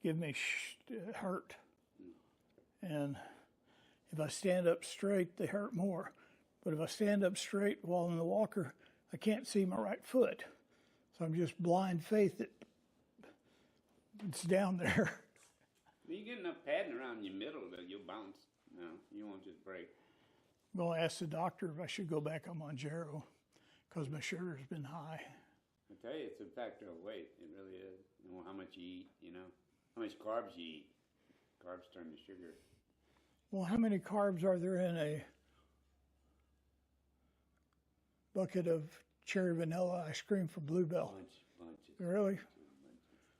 give me hurt. And if I stand up straight, they hurt more. But if I stand up straight while in the walker, I can't see my right foot. So I'm just blind faith that it's down there. You get enough padding around your middle that you'll bounce. No, you won't just break. I'm going to ask the doctor if I should go back on Monjaro because my sugar's been high. I tell you, it's a factor of weight. It really is. You know, how much you eat, how much carbs you eat. Carbs turn to sugar. Well, how many carbs are there in a bucket of cherry vanilla ice cream from Bluebell? Bunches. Really?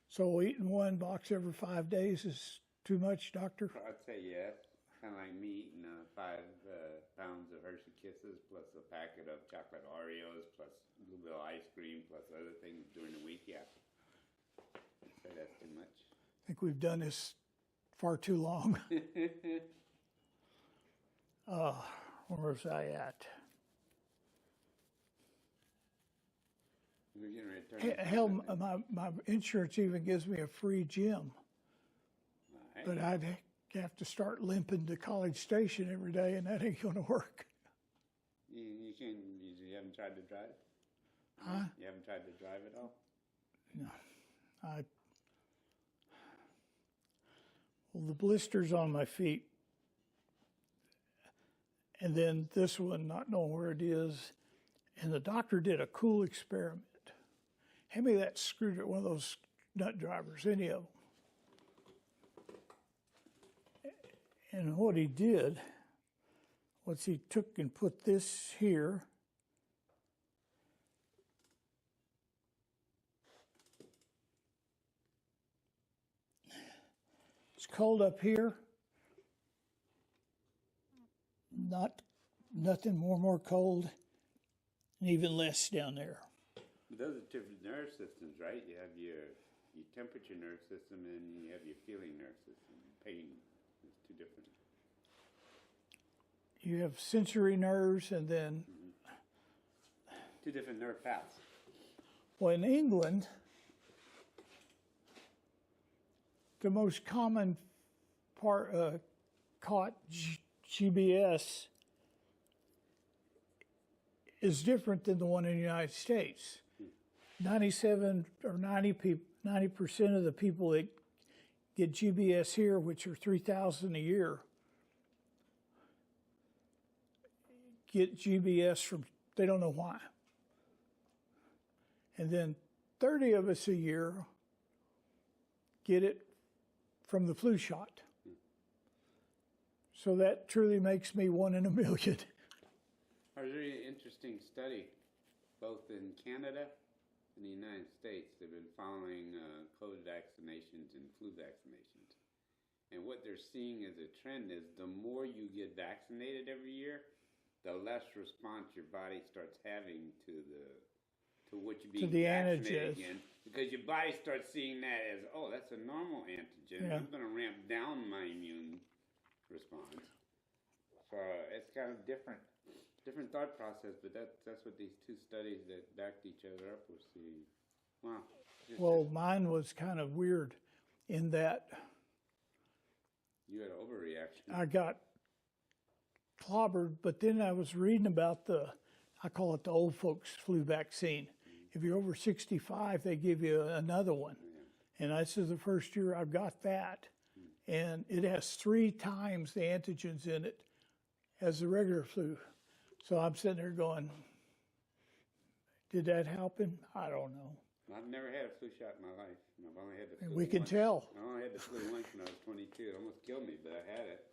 So eating one box every 5 days is too much, doctor? I'd say yes. Kind of like me eating 5 pounds of Hershey Kisses plus a packet of chocolate Oreos plus Bluebell ice cream plus other things during the week. Yeah. I'd say that's too much. I think we've done this far too long. Where was I at? We're getting ready to turn Hell, my insurance even gives me a free gym. Right. But I'd have to start limping to College Station every day, and that ain't going to work. You haven't tried to drive? Huh? You haven't tried to drive at all? No. Well, the blisters on my feet, and then this one, not knowing where it is, and the doctor did a cool experiment. Hand me that screwdriver, one of those nut drivers, any of them. And what he did was he took and put this here. It's cold up here. Nothing more cold, and even less down there. But those are different nerve systems, right? You have your temperature nerve system and you have your feeling nerve system. Pain is two different. You have sensory nerves and then... Two different nerve paths. Well, in England, the most common part caught GBS is different than the one in the United States. 97 or 90% of the people that get GBS here, which are 3,000 a year, get GBS from, they don't know why. And then 30 of us a year get it from the flu shot. So that truly makes me 1 in a million. There's a really interesting study, both in Canada and the United States. They've been following COVID vaccinations and flu vaccinations. And what they're seeing as a trend is the more you get vaccinated every year, the less response your body starts having to what you're being vaccinated against. Because your body starts seeing that as, oh, that's a normal antigen. Yeah. I'm going to ramp down my immune response. So it's kind of different thought process, but that's what these two studies that backed each other up were seeing. Wow. Well, mine was kind of weird in that you had an overreaction. I got clobbered, but then I was reading about I call it the old folks flu vaccine. If you're over 65, they give you another one. Yeah. And this is the first year I've got that. And it has 3 times the antigens in it as the regular flu. So I'm sitting there going, did that happen? I don't know. I've never had a flu shot in my life. I've only had the flu we can once. Tell. I only had the flu once when I was 22. It almost killed me, but I had it.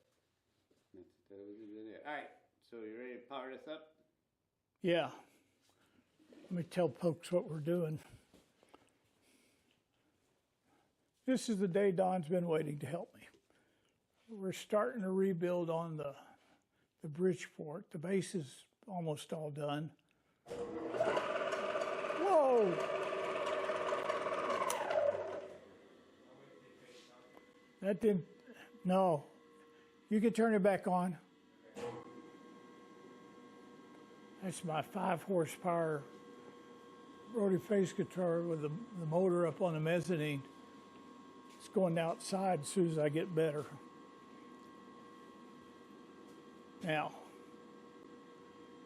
That was it. All right, so you ready to power this up? Yeah. Let me tell folks what we're doing. This is the day Don's been waiting to help me. We're starting to rebuild on the Bridgeport. The base is almost all done. Whoa! That didn't, no. You can turn it back on. That's my 5 horsepower rotary phase guitar with the motor up on the mezzanine. It's going outside as soon as I get better. Now,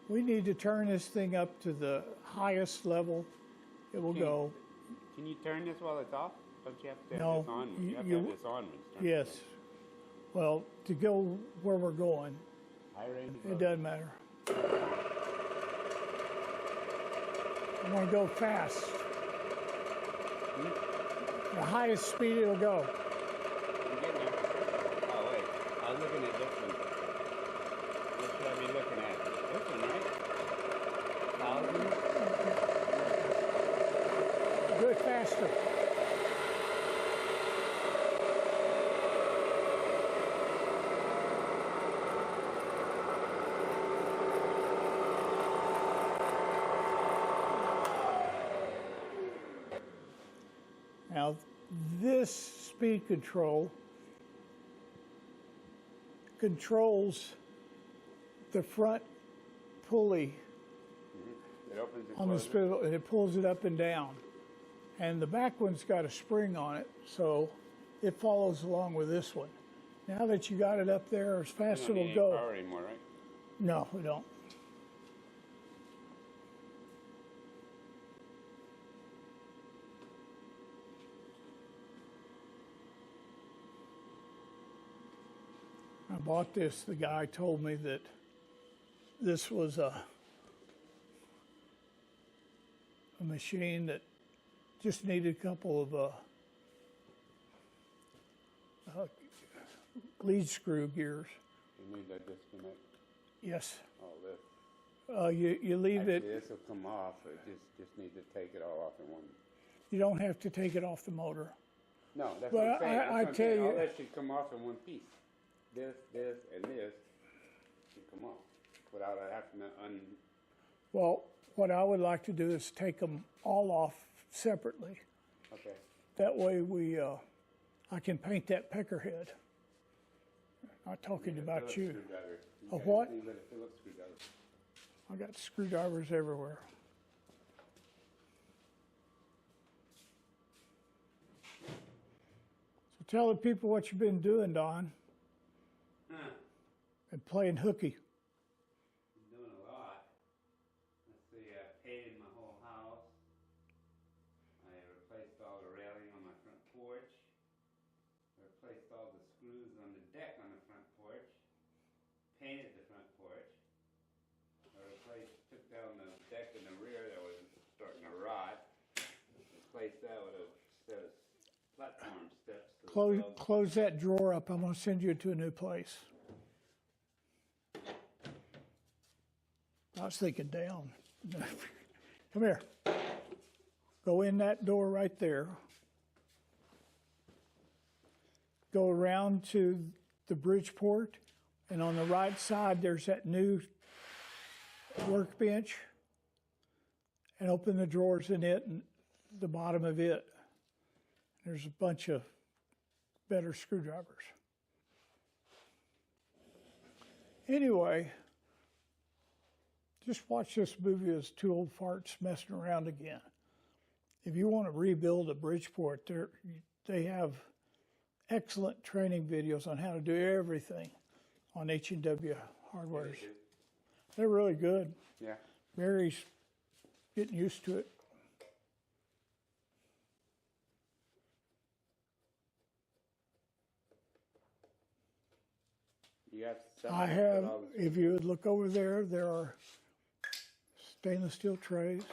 we need to turn this thing up to the highest level it will go. Can you turn this while it's off? Don't you have to have No, this on? You have to have this on when it's turned Yes. Well, to go where we're going, High range. it doesn't matter. I want to go fast. The highest speed it'll go. I'm getting there. Oh, wait. I was looking at this one. What should I be looking at? This one, right? 1,000? Do it faster. Now, this speed control controls the front pulley It opens and on the closes. spindle, and it pulls it up and down. And the back one's got a spring on it, so it follows along with this one. Now that you got it up there, as fast as You don't it'll need go. any power anymore, right? No, we don't. I bought this. The guy told me that this was a machine that just needed a couple of lead screw gears. You need that disconnect. Yes. All this. You leave Actually, it. this will come off. It just need to take it all off in one. You don't have to take it off the motor. No, that's But what I'm saying. I That's what I'm tell saying. you- All that should come off in one piece. This, and this should come off without having to Well, what I would like to do is take them all off separately. Okay. That way I can paint that pecker head. Not talking about Phillips you. screwdriver. A what? You got a Phillips screwdriver. I got screwdrivers everywhere. So tell the people what you've been doing, Don. And playing hooky. I'm doing a lot. Let's see, I painted my whole house. I replaced all the railing on my front porch. I replaced all the screws on the deck on the front porch. Painted the front porch. I took down the deck in the rear that was starting to rot. Replaced that with a set of platform steps. To the walls. Close that drawer up. I'm going to send you to a new place. I was thinking down. Come here. Go in that door right there. Go around to the Bridgeport, and on the right side there's that new workbench. And open the drawers in it and the bottom of it. There's a bunch of better screwdrivers. Anyway, just watch this movie as two old farts messing around again. If you want to rebuild a Bridgeport, they have excellent training videos on how to do everything on H&W Hardwares. They're really good. Yeah. Mary's getting used to it. You have I have, if you would look over there, there are stainless steel trays.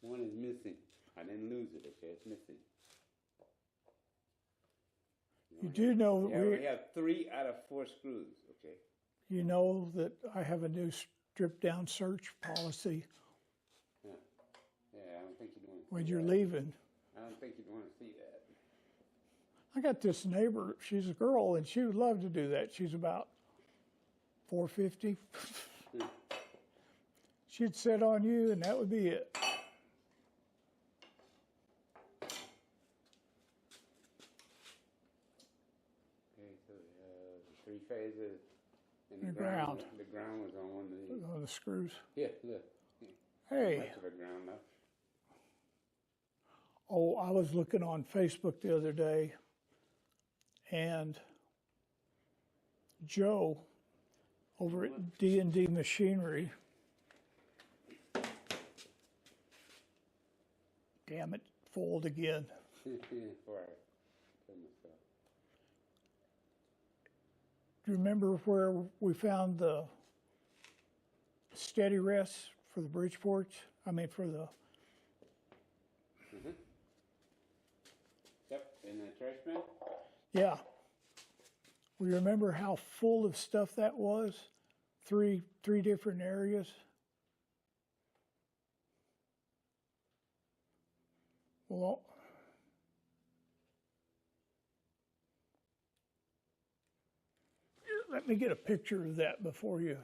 One is missing. I didn't lose it, okay? It's missing. You do know Yeah, we have 3 out of 4 screws, okay? you know that I have a new strip down search policy Yeah. Yeah, I don't think you'd want to see when you're that. leaving. I don't think you'd want to see that. I got this neighbor, she's a girl, and she would love to do that. She's about 450. She'd sit on you, and that would be it. Okay, so we have the 3 phases. And The ground. The ground was on one of these. On the screws. Yeah, look. Hey, Much of a ground left. Oh, I was looking on Facebook the other day, and Joe over at D&D Machinery, damn it, fold again. Do you remember where we found the steady rests for the Bridgeports? I mean, for the... Yep, in the trash bin? Yeah. We remember how full of stuff that was? Three different areas. Well, let me get a picture of that before you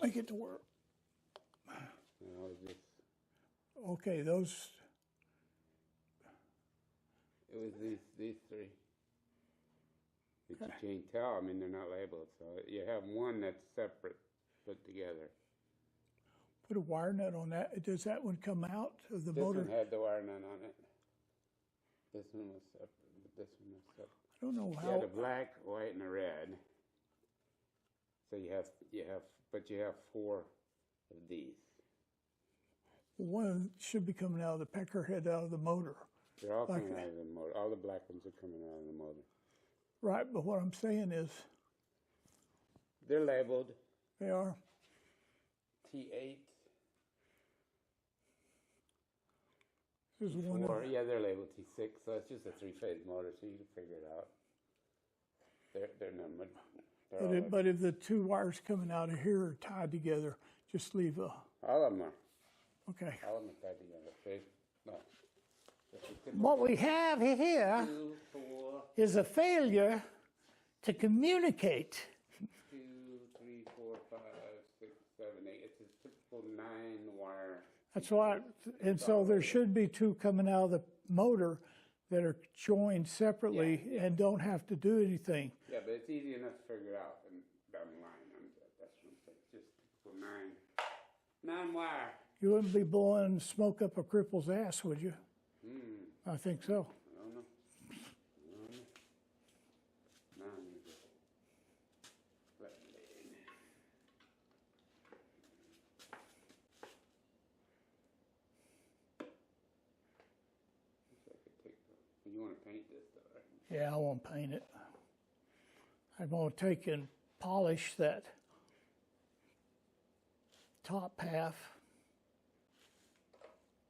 make it to work. Okay, those. It was these three. But you can't tell. I mean, they're not labeled. So you have one that's separate, put together. Put a wire nut on that. Does that one come out of the This motor? one had the wire nut on it. This one was separate. But this one was separate. I don't know You how. had a black, white, and a red. So you have four of these. One should be coming out of the pecker head out of the motor. They're all Like coming that. out of the motor. All the black ones are coming out of the motor. Right, but what I'm saying is They're labeled they are. T8. This is one Or, of, yeah, they're labeled T6, so it's just a three-phase motor, so you can figure it out. They're numbered. but if the two wires coming out of here are tied together, just leave a. All of them are. Okay. All of them are tied together. See? No. What we have here 2, 4, is a failure to communicate. 2, 3, 4, 5, 6, 7, 8. It's a typical 9-wire. That's why, and so there should be two coming out of the motor that are joined separately and don't have to do anything. Yeah, but it's easy enough to figure out and down the line. That's what I'm saying. Just typical 9-wire. You wouldn't be blowing smoke up a cripple's ass, would you? I think so. I don't know. You want to paint this though, right? Yeah, I want to paint it. I'm going to take and polish that top half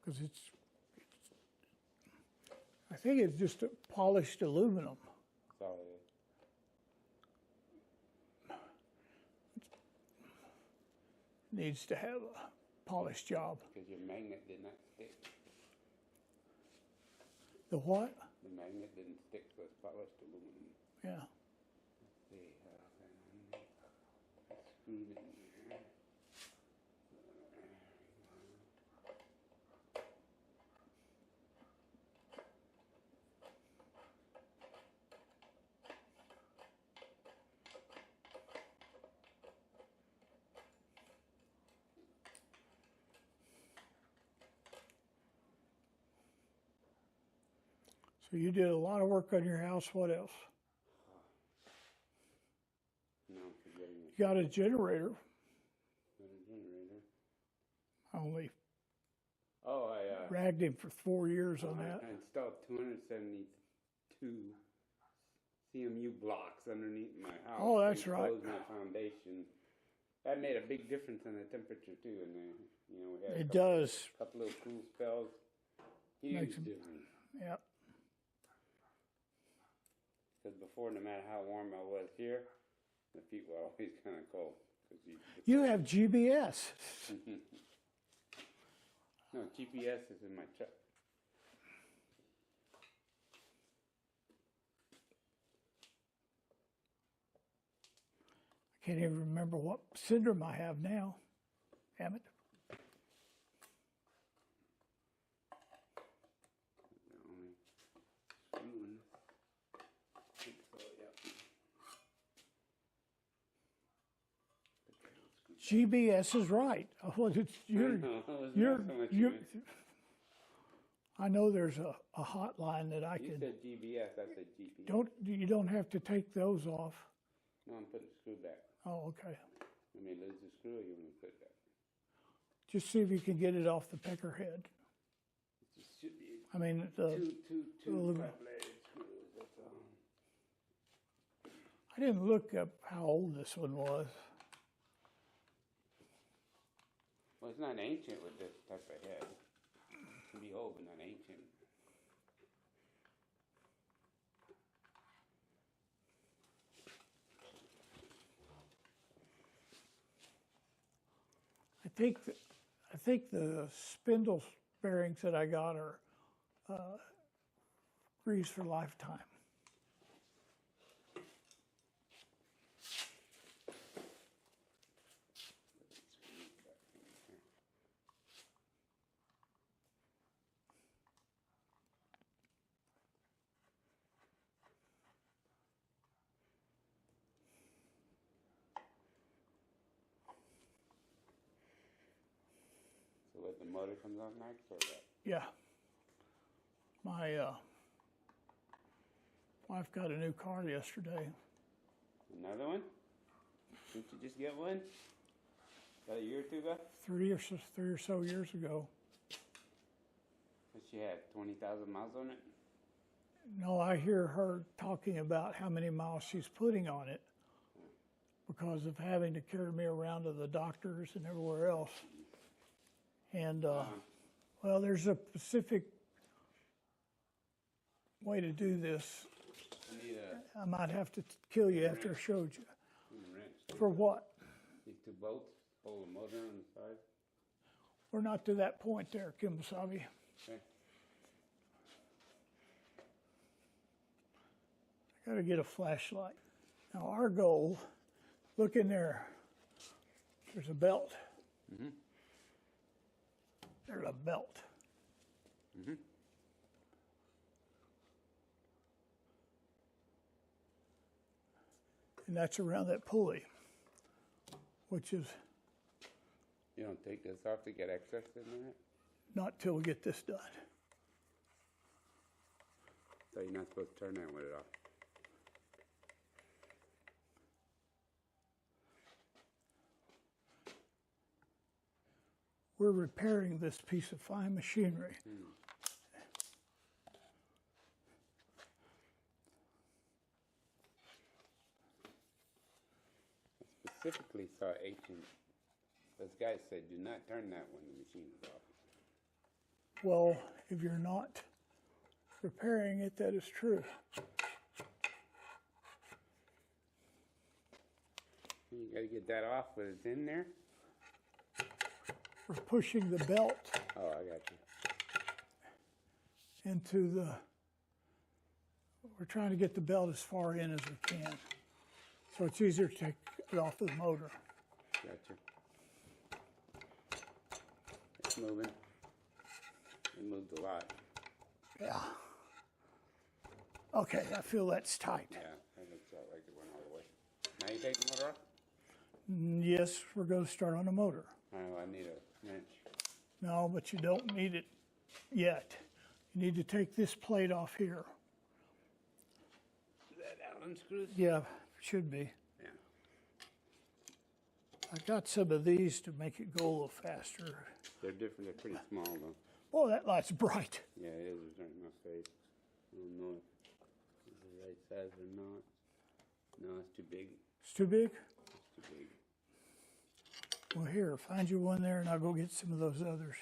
because I think it's just a polished aluminum. That's all it is. Needs to have a polished job. Because your magnet did not stick. The what? The magnet didn't stick to its polished aluminum. Yeah. Let's see how I screwed it in there. So you did a lot of work on your house. What else? No, forgetting it. You got a generator. Got a generator. I only Oh, I ragged him for 4 years on that. I installed 272 CMU blocks underneath my house. Oh, that's to right. Close my foundation. That made a big difference in the temperature too. And then, we had It does. a couple of cool spells. Huge Makes 'em- difference. Yeah. Because before, no matter how warm I was here, the feet were always kind of cold. You have GBS. No, GPS is in my truck. I can't even remember what syndrome I have now. Damn it. GBS is right. Well, it's, you're, I know there's a hotline that I You can. said GBS, I said GPS. You don't have to take those off. No, I'm putting the screw back. Oh, okay. You want me to lose the screw or you want me to put it back? Just see if you can get it off the pecker head. It should be I mean, two little- flat-bladed screws, that's all. I didn't look up how old this one was. Well, it's not ancient with this type of head. It can be old, but not ancient. I think the spindle bearings that I got are grease for lifetime. So what, the motor comes off next or what? Yeah. My wife got a new car yesterday. Another one? Didn't you just get one? About a year or two ago? Three or so years ago. What she had, 20,000 miles on it? No, I hear her talking about how many miles she's putting on it because of having to carry me around to the doctors and everywhere else. And, well, there's a specific way to do this. I need a I might have to kill you after I showed you. wrench. For what? These two bolts, hold the motor on the side. We're not to that point there, Kimasabi. Okay. I got to get a flashlight. Now, our goal, look in there. There's a belt. Mm-hmm. There's a belt. Mm-hmm. And that's around that pulley, which is You don't take this off to get access in there? not till we get this done. So you're not supposed to turn that with it off. We're repairing this piece of fine machinery. I specifically saw ancient. Those guys said, do not turn that when the machine is off. Well, if you're not repairing it, that is true. You got to get that off when it's in there? We're pushing the belt Oh, I got you. into the, we're trying to get the belt as far in as we can. So it's easier to take it off the motor. Got you. It's moving. It moved a lot. Yeah. Okay, I feel that's tight. Yeah, that looks like it went all the way. Now you take the motor off? Yes, we're going to start on the motor. Oh, I need a wrench. No, but you don't need it yet. You need to take this plate off here. Is that Allen screws? Yeah, should be. Yeah. I got some of these to make it go a little faster. They're different. They're pretty small, though. Oh, that light's bright. Yeah, it is. It's right in my face. I don't know if it's the right size or not. No, it's too big. It's too big? It's too big. Well, here, find you one there, and I'll go get some of those others.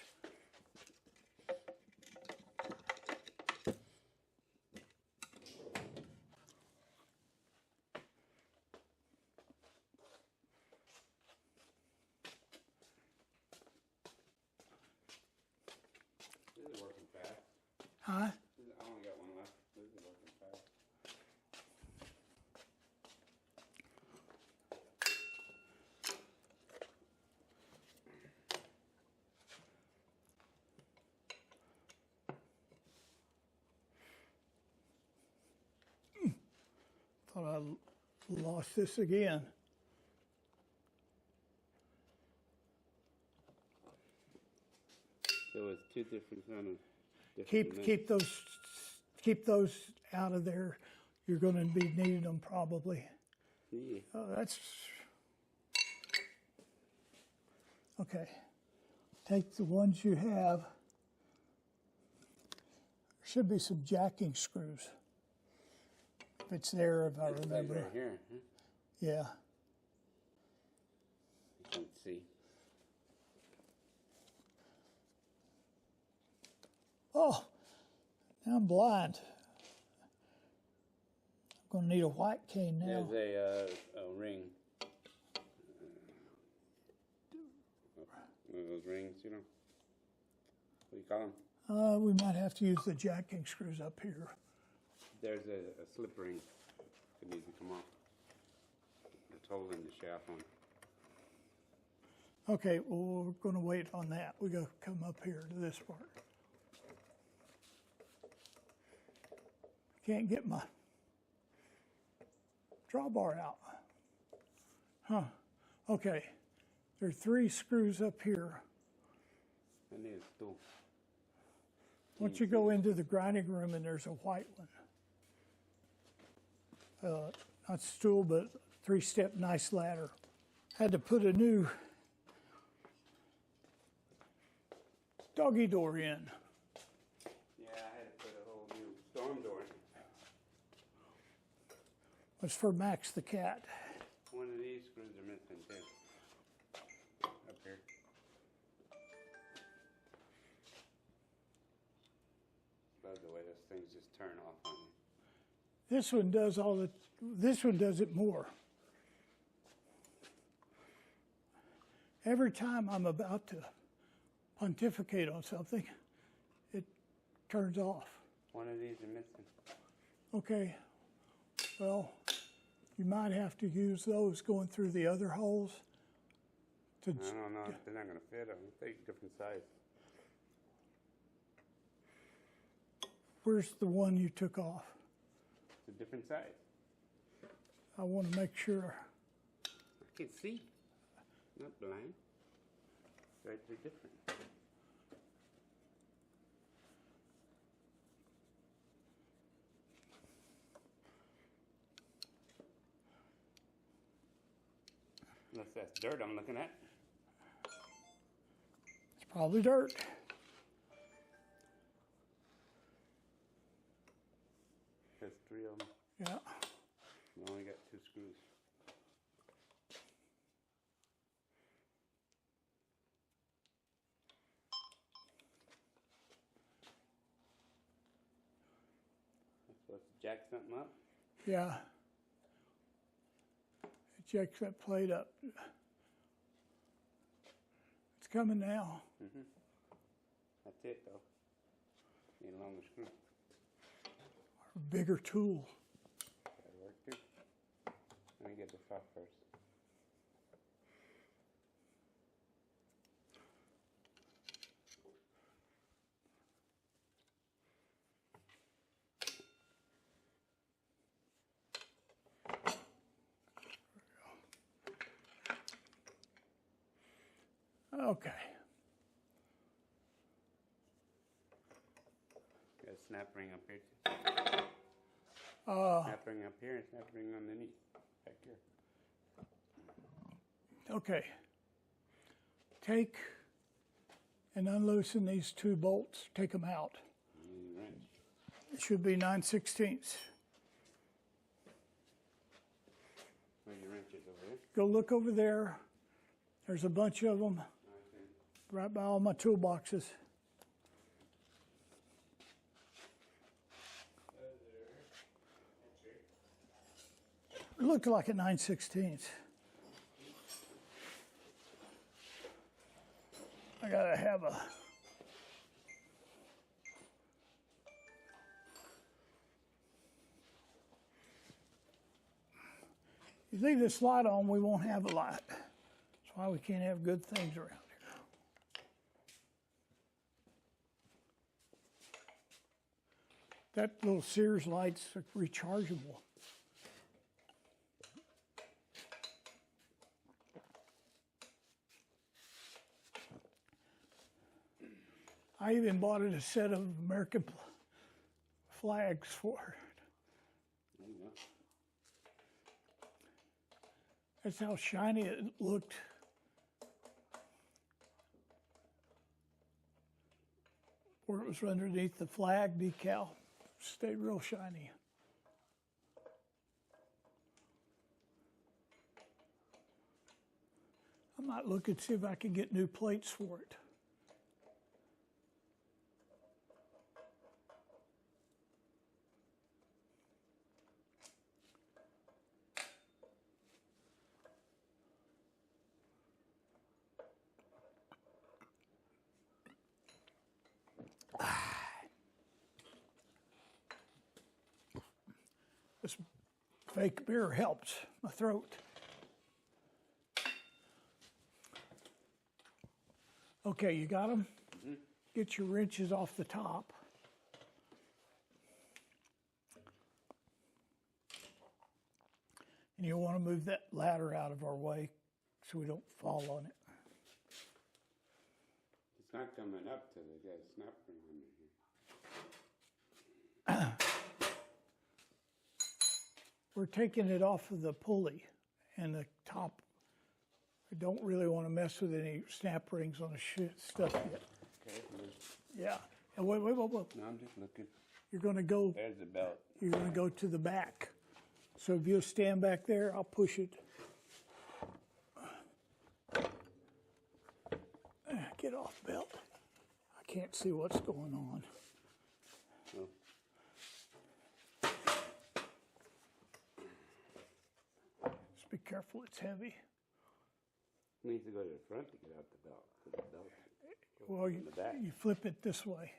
This is working fast. Huh? I only got one left. This is working fast. Thought I lost this again. So it's two different kind of Different keep those out of there. You're going to be needing them probably. Yeah. Oh, that's okay. Take the ones you have. There should be some jacking screws. If it's there, if I remember. Right here. Huh? Yeah. I can't see. Oh, now I'm blind. I'm going to need a white cane now. There's a ring. One of those rings, you know. What do you call them? We might have to use the jacking screws up here. There's a slip ring that needs to come off. It's holding the shaft on. Okay, well, we're going to wait on that. We got to come up here to this part. Can't get my drawbar out. Huh. Okay. There are 3 screws up here. I need a stool. Once you go into the grinding room, and there's a white one. Not stool, but 3-step nice ladder. Had to put a new doggy door in. Yeah, I had to put a whole new storm door in. It's for Max the cat. One of these screws are missing too. Up here. Love the way those things just turn off on you. This one does this one does it more. Every time I'm about to pontificate on something, it turns off. One of these are missing. Okay, well, you might have to use those going through the other holes. I don't know if they're not going to fit. I'm going to take a different size. Where's the one you took off? It's a different size. I want to make sure. I can see. Not blind. They're different. Unless that's dirt I'm looking at. It's probably dirt. There's 3 of them. Yeah. We only got 2 screws. Let's jack something up. Yeah. It jacks that plate up. It's coming now. Mm-hmm. That's it, though. Need a longer screw. A bigger tool. That'll work, too. Let me get this off first. Okay. Got a snap ring up here, too. Snap ring up here and snap ring underneath. Back here. Okay. Take and unloosen these 2 bolts. Take them out. Wrench. It should be 9/16. Where your wrench is over here? Go look over there. There's a bunch of them right by all my toolboxes. It looked like a 9/16. I gotta have a. You leave this light on, we won't have a light. That's why we can't have good things around here. That little Sears light's rechargeable. I even bought it a set of American flags for it. There you go. That's how shiny it looked. Where it was underneath the flag decal. Stayed real shiny. I might look and see if I can get new plates for it. This fake beer helps my throat. Okay, you got them? Mm-hmm. Get your wrenches off the top. And you'll want to move that ladder out of our way so we don't fall on it. It's not coming up till they got a snapper on it. We're taking it off of the pulley and the top. I don't really want to mess with any snap rings on the stuff yet. Okay. Yeah. And wait. No, I'm just looking. You're going to go. There's the belt. You're going to go to the back. So if you'll stand back there, I'll push it. Get off, belt. I can't see what's going on. Oh. Just be careful, it's heavy. We need to go to the front to get out the belt. The belt Well, in the back. you flip it this way.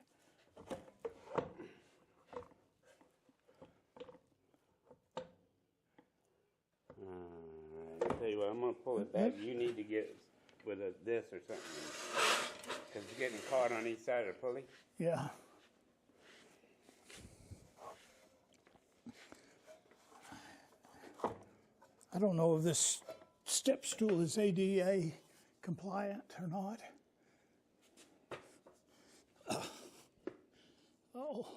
I'll tell you what, I'm going to pull it back. You need to get with this or something. Because it's getting caught on each side of the pulley. Yeah. I don't know if this step stool is ADA compliant or not. Oh.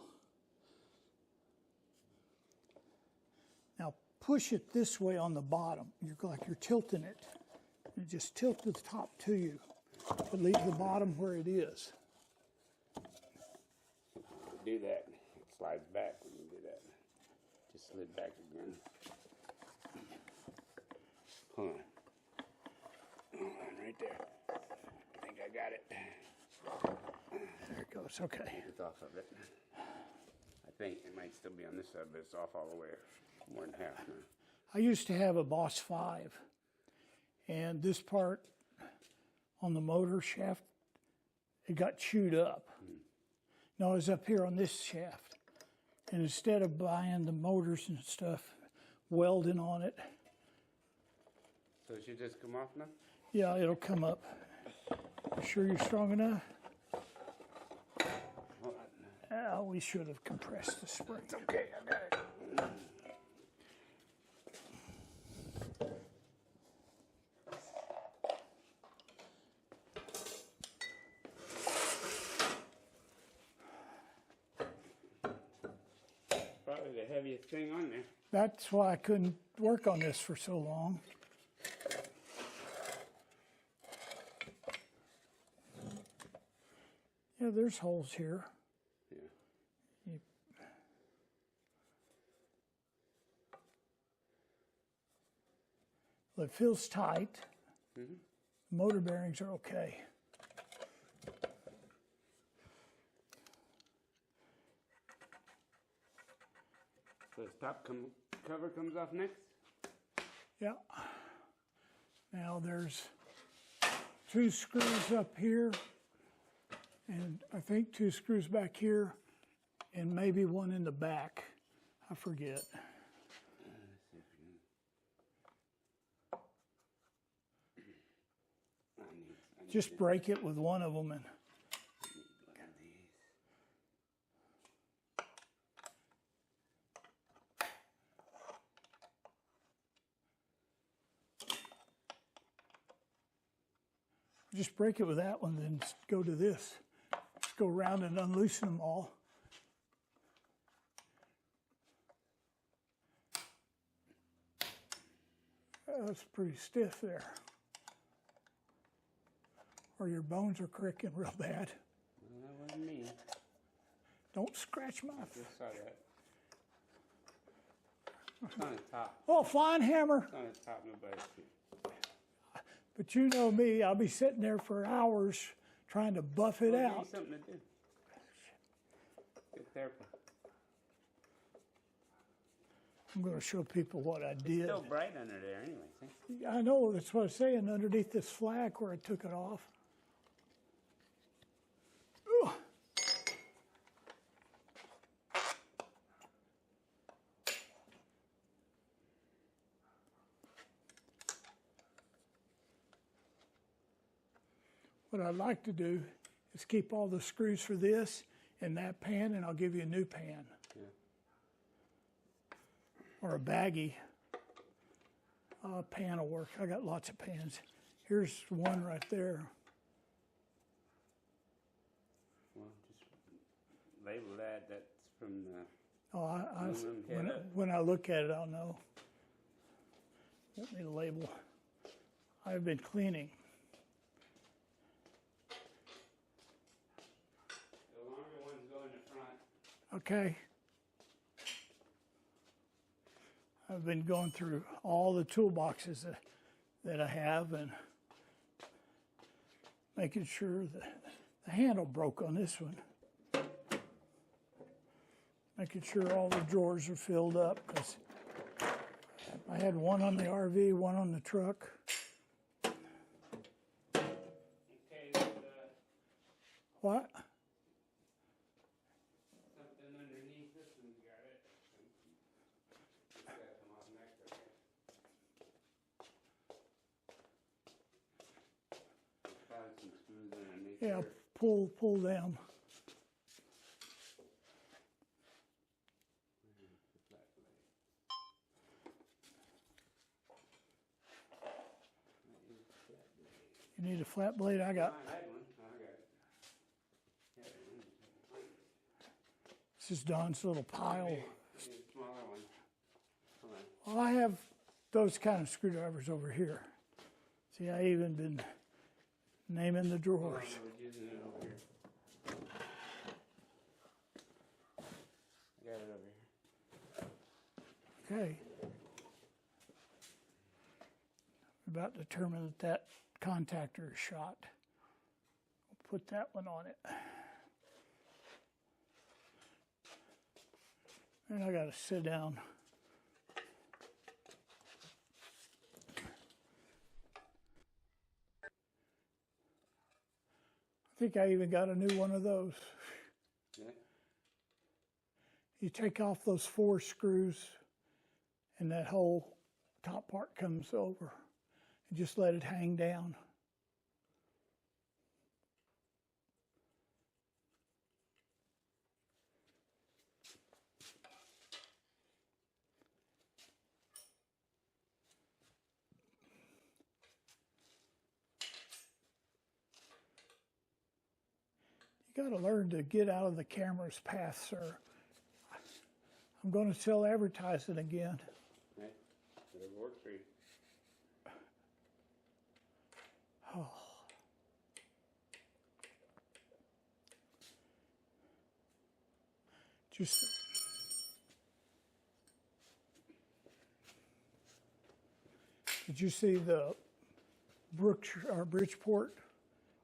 Now push it this way on the bottom. You're like you're tilting it. And just tilt the top to you, but leave the bottom where it is. Do that. It slides back when you do that. Just slid back again. Hold on, right there. I think I got it. There it goes. Okay. It's off of it. I think it might still be on this side, but it's off all the way, more than half now. I used to have a Boss 5, and this part on the motor shaft, it got chewed up. No, I was up here on this shaft, and instead of buying the motors and stuff, welding on it, So it should just come off now? yeah, it'll come up. Sure you're strong enough? Hold on. We should have compressed the spring. It's okay, I got it. Probably the heaviest thing on there. That's why I couldn't work on this for so long. Yeah, there's holes here. Yeah. Well, it feels tight. Motor bearings are okay. So the top cover comes off next? Yeah. Now there's 2 screws up here, and I think 2 screws back here, and maybe one in the back. I forget. Just break it with one of them and just break it with that one, then go to this. go around and unloosen them all. That's pretty stiff there. Or your bones are cracking real bad. Well, that wasn't me. Don't scratch my... I just saw that. It's on the top. Oh, flying hammer. It's on the top of my bike. But you know me, I'll be sitting there for hours trying to buff it Well, give out. you something to do. Good therapy. I'm going to show people what I did. Still bright under there anyway, see? I know, that's what I'm saying, underneath this flag where I took it off. Ugh. What I'd like to do is keep all the screws for this in that pan, and I'll give you a new pan. Yeah. Or a baggie. Pan will work. I got lots of pans. Here's one right there. Well, just label that. That's from the... Oh, when I look at it, I'll know. Want me to label. I've been cleaning. The longer ones go in the front. Okay. I've been going through all the toolboxes that I have and making sure that the handle broke on this one. Making sure all the drawers are filled up because I had one on the RV, one on the truck. Okay, What? something underneath this one's got it. It's got to come off next, okay. Probably some screws underneath Yeah, there. pull them. You need a flat blade? I got. I had one. Oh, I got it. Yeah, one. This is Don's little pile. Maybe a smaller one. Hold on. Well, I have those kind of screwdrivers over here. See, I even been naming the drawers. Hold on, we're using it over here. I got it over here. Okay. About determined that contactor is shot. I'll put that one on it. And I gotta sit down. I think I even got a new one of those. Yeah. You take off those 4 screws and that whole top part comes over. And just let it hang down. You got to learn to get out of the camera's path, sir. I'm going to sell advertising again. Right. Whatever works for you. Oh. Just did you see the Bridgeport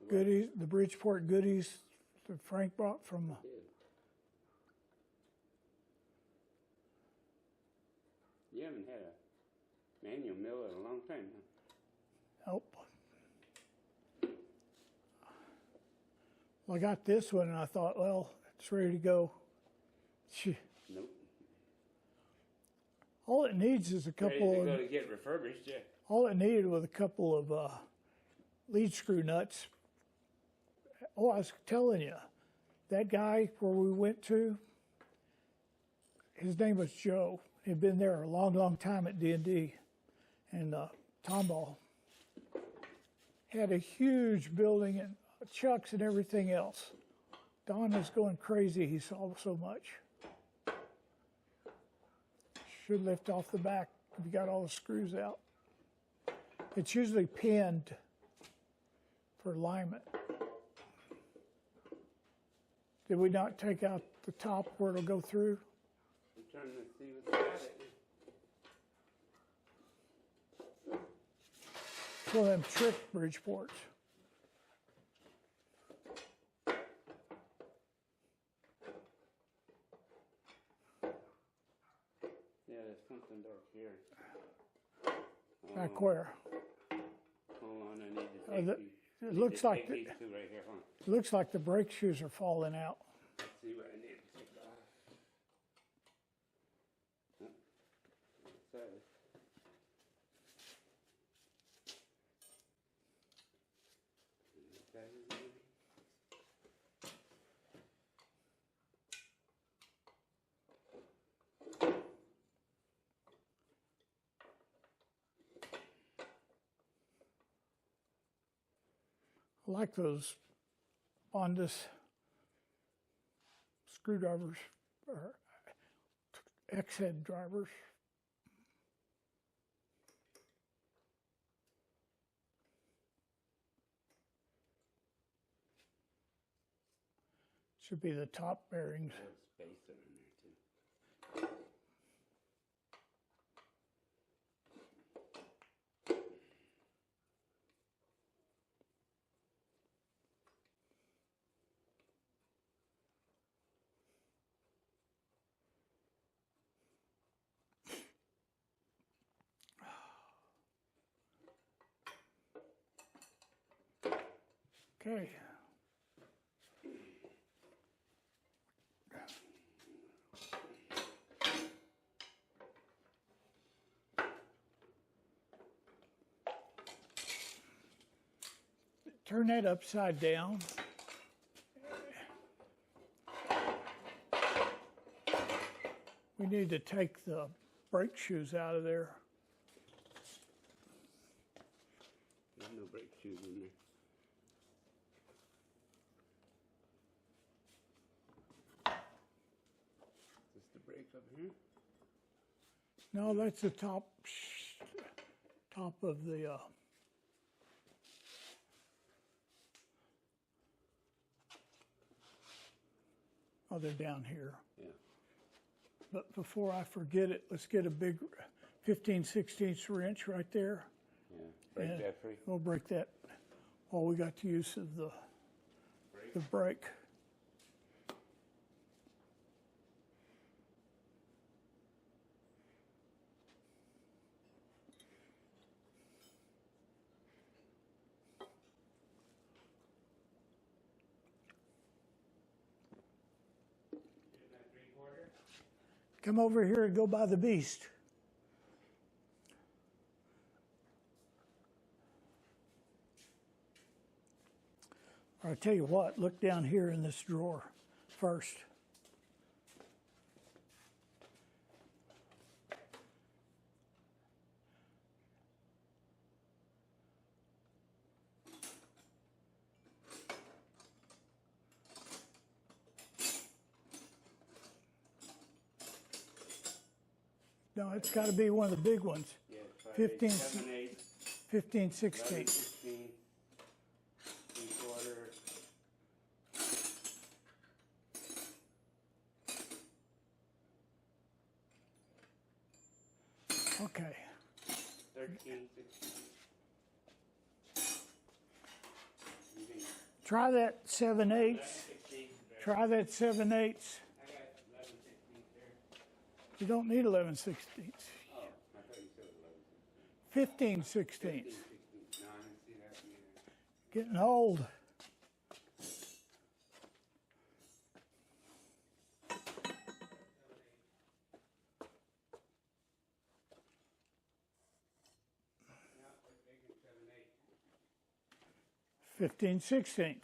goodies? The Bridgeport goodies that Frank brought from. You haven't had a manual mill in a long time, huh? Nope. Well, I got this one and I thought, well, it's ready to go. Gee. Nope. All it needs is a couple Ready to of. go to get refurbished, yeah. All it needed was a couple of lead screw nuts. Oh, I was telling you, that guy where we went to, his name was Joe. He'd been there a long, long time at D&D. And Tomball had a huge building and trucks and everything else. Don is going crazy. He saw so much. Should lift off the back if you got all the screws out. It's usually pinned for alignment. Did we not take out the top where it'll go through? I'm trying to see what's got it. It's one of them trick Bridgeports. Yeah, there's something back here. Back where? Hold on, I need to take these. It looks like these two right here. Hold on. it looks like the brake shoes are falling out. Let's see what I need to take off. Oh, what's that? Is that it? I like those Bondus screwdrivers or X-head drivers. Should be the top bearings. There's spacer in there too. Okay. Turn that upside down. We need to take the brake shoes out of there. There's no brake shoes in there. Is this the brake up here? No, that's the top of the oh, they're down here. Yeah. But before I forget it, let's get a big 15/16 wrench right there. Yeah. Break And that free. we'll break that while we got the use of the brake. Come over here and go by the beast. Or I'll tell you what, look down here in this drawer first. No, it's got to be one of the big ones. Yeah, 15, 7, 8, 15, 16. 11, 16, 3/4. Okay. 13, 16. Try that 7/8. 16. Try that 7/8. I got 11, 16 there. You don't need 11/16. Oh, I thought you said 11. 15/16. 16. No, I didn't see that either. Getting old. Yeah, we're making 7, 8. 15/16.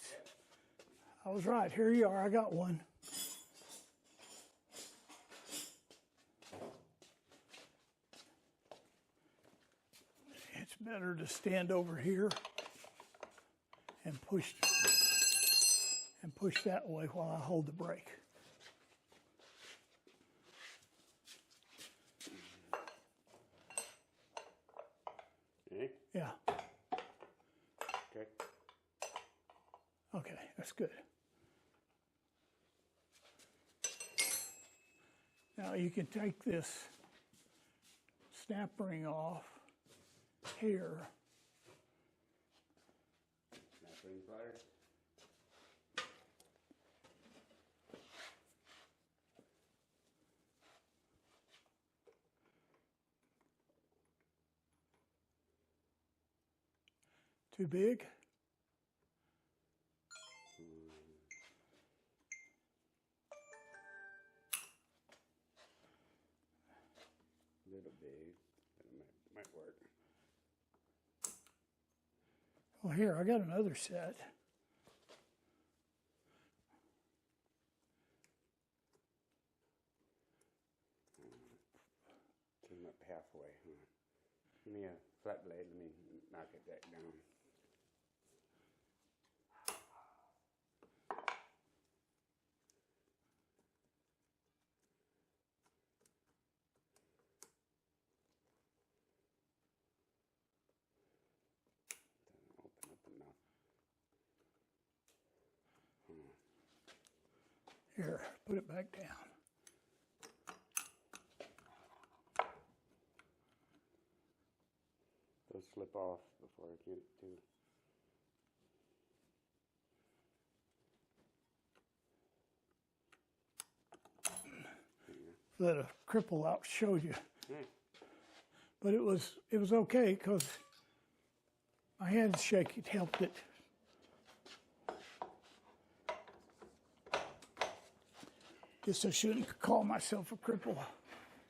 I was right. Here you are. I got one. It's better to stand over here and push push that way while I hold the brake. Okay. Yeah. Okay. Okay, that's good. Now you can take this snap ring off here. Snap ring pliers. Too big? A little big, but it might work. Well, here, I got another set. Came up halfway. Give me a flat blade. Let me knock it back down. Doesn't open up enough. Here, put it back down. Those slip off before I get it to. Let a cripple out showed you. Yeah. But it was okay because my hand shake, it helped it. Guess I shouldn't call myself a cripple.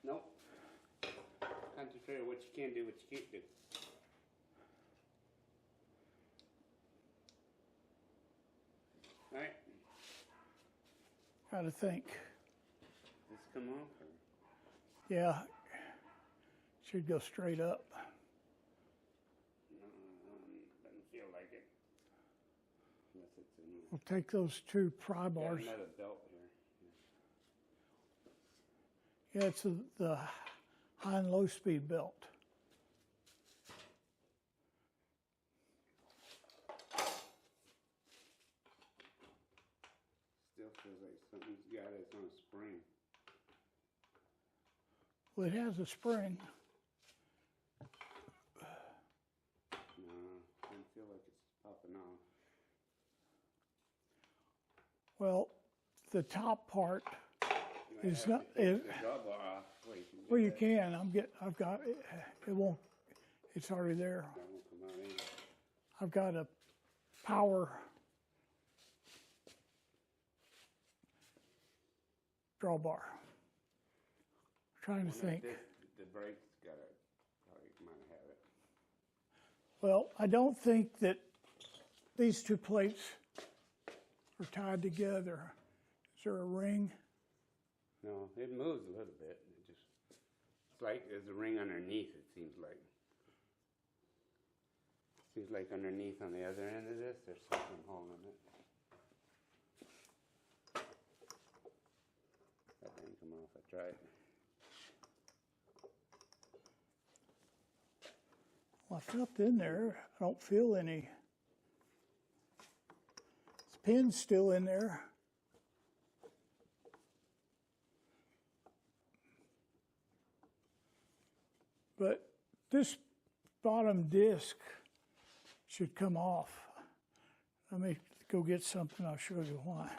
Nope. Concentrate on what you can do, what you can't do. All right. Gotta think. This come off? Or? Yeah, should go straight up. Doesn't feel like it. Unless it's in. We'll take those two pry bars. Got another belt here. Yeah, it's the high and low speed belt. Still feels like something's got its own spring. Well, it has a spring. No, doesn't feel like it's popping off. Well, the top part You is might not. have to take the drawbar off. Wait, Well, you can. I've got it. It won't. It's already there. That won't come out either. I've got a power drawbar. Trying to think. The brake's got it. Probably might have it. Well, I don't think that these two plates are tied together. Is there a ring? No, it moves a little bit. It's like there's a ring underneath, it seems like. Seems like underneath on the other end of this, there's something holding it. That didn't come off, I tried. Well, I felt in there. I don't feel any. The pin's still in there. But this bottom disc should come off. Let me go get something. I'll show you why.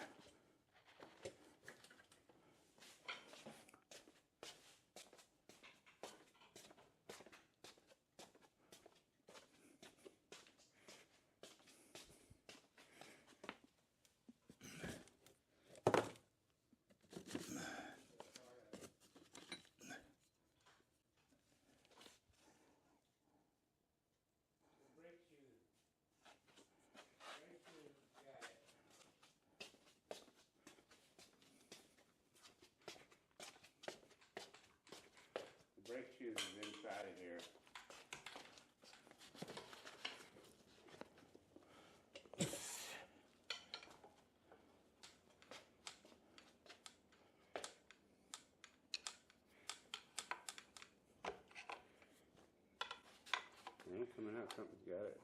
coming out. Something's got it.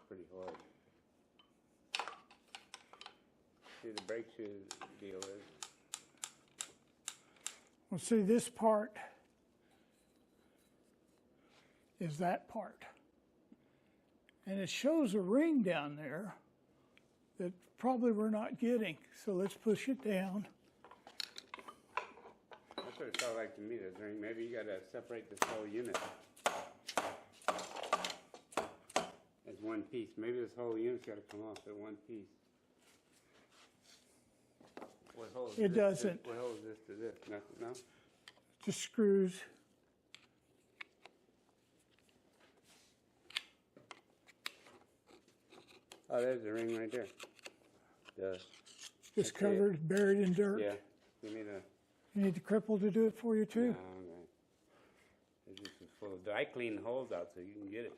Pretty hard. See, the brake shoe deal is. Well, see, this part is that part. And it shows a ring down there that probably we're not getting. So let's push it down. That's what it felt like to me, this ring. Maybe you gotta separate this whole unit as one piece. Maybe this whole unit's gotta come off at one piece. What holds It this, doesn't. What holds this to this? Nothing, no? Just screws. Oh, there's the ring right there. Just covered, buried in dirt. Yeah. You need a... You need the cripple to do it for you too? No, okay. It's just full of... I clean the holes out so you can get it.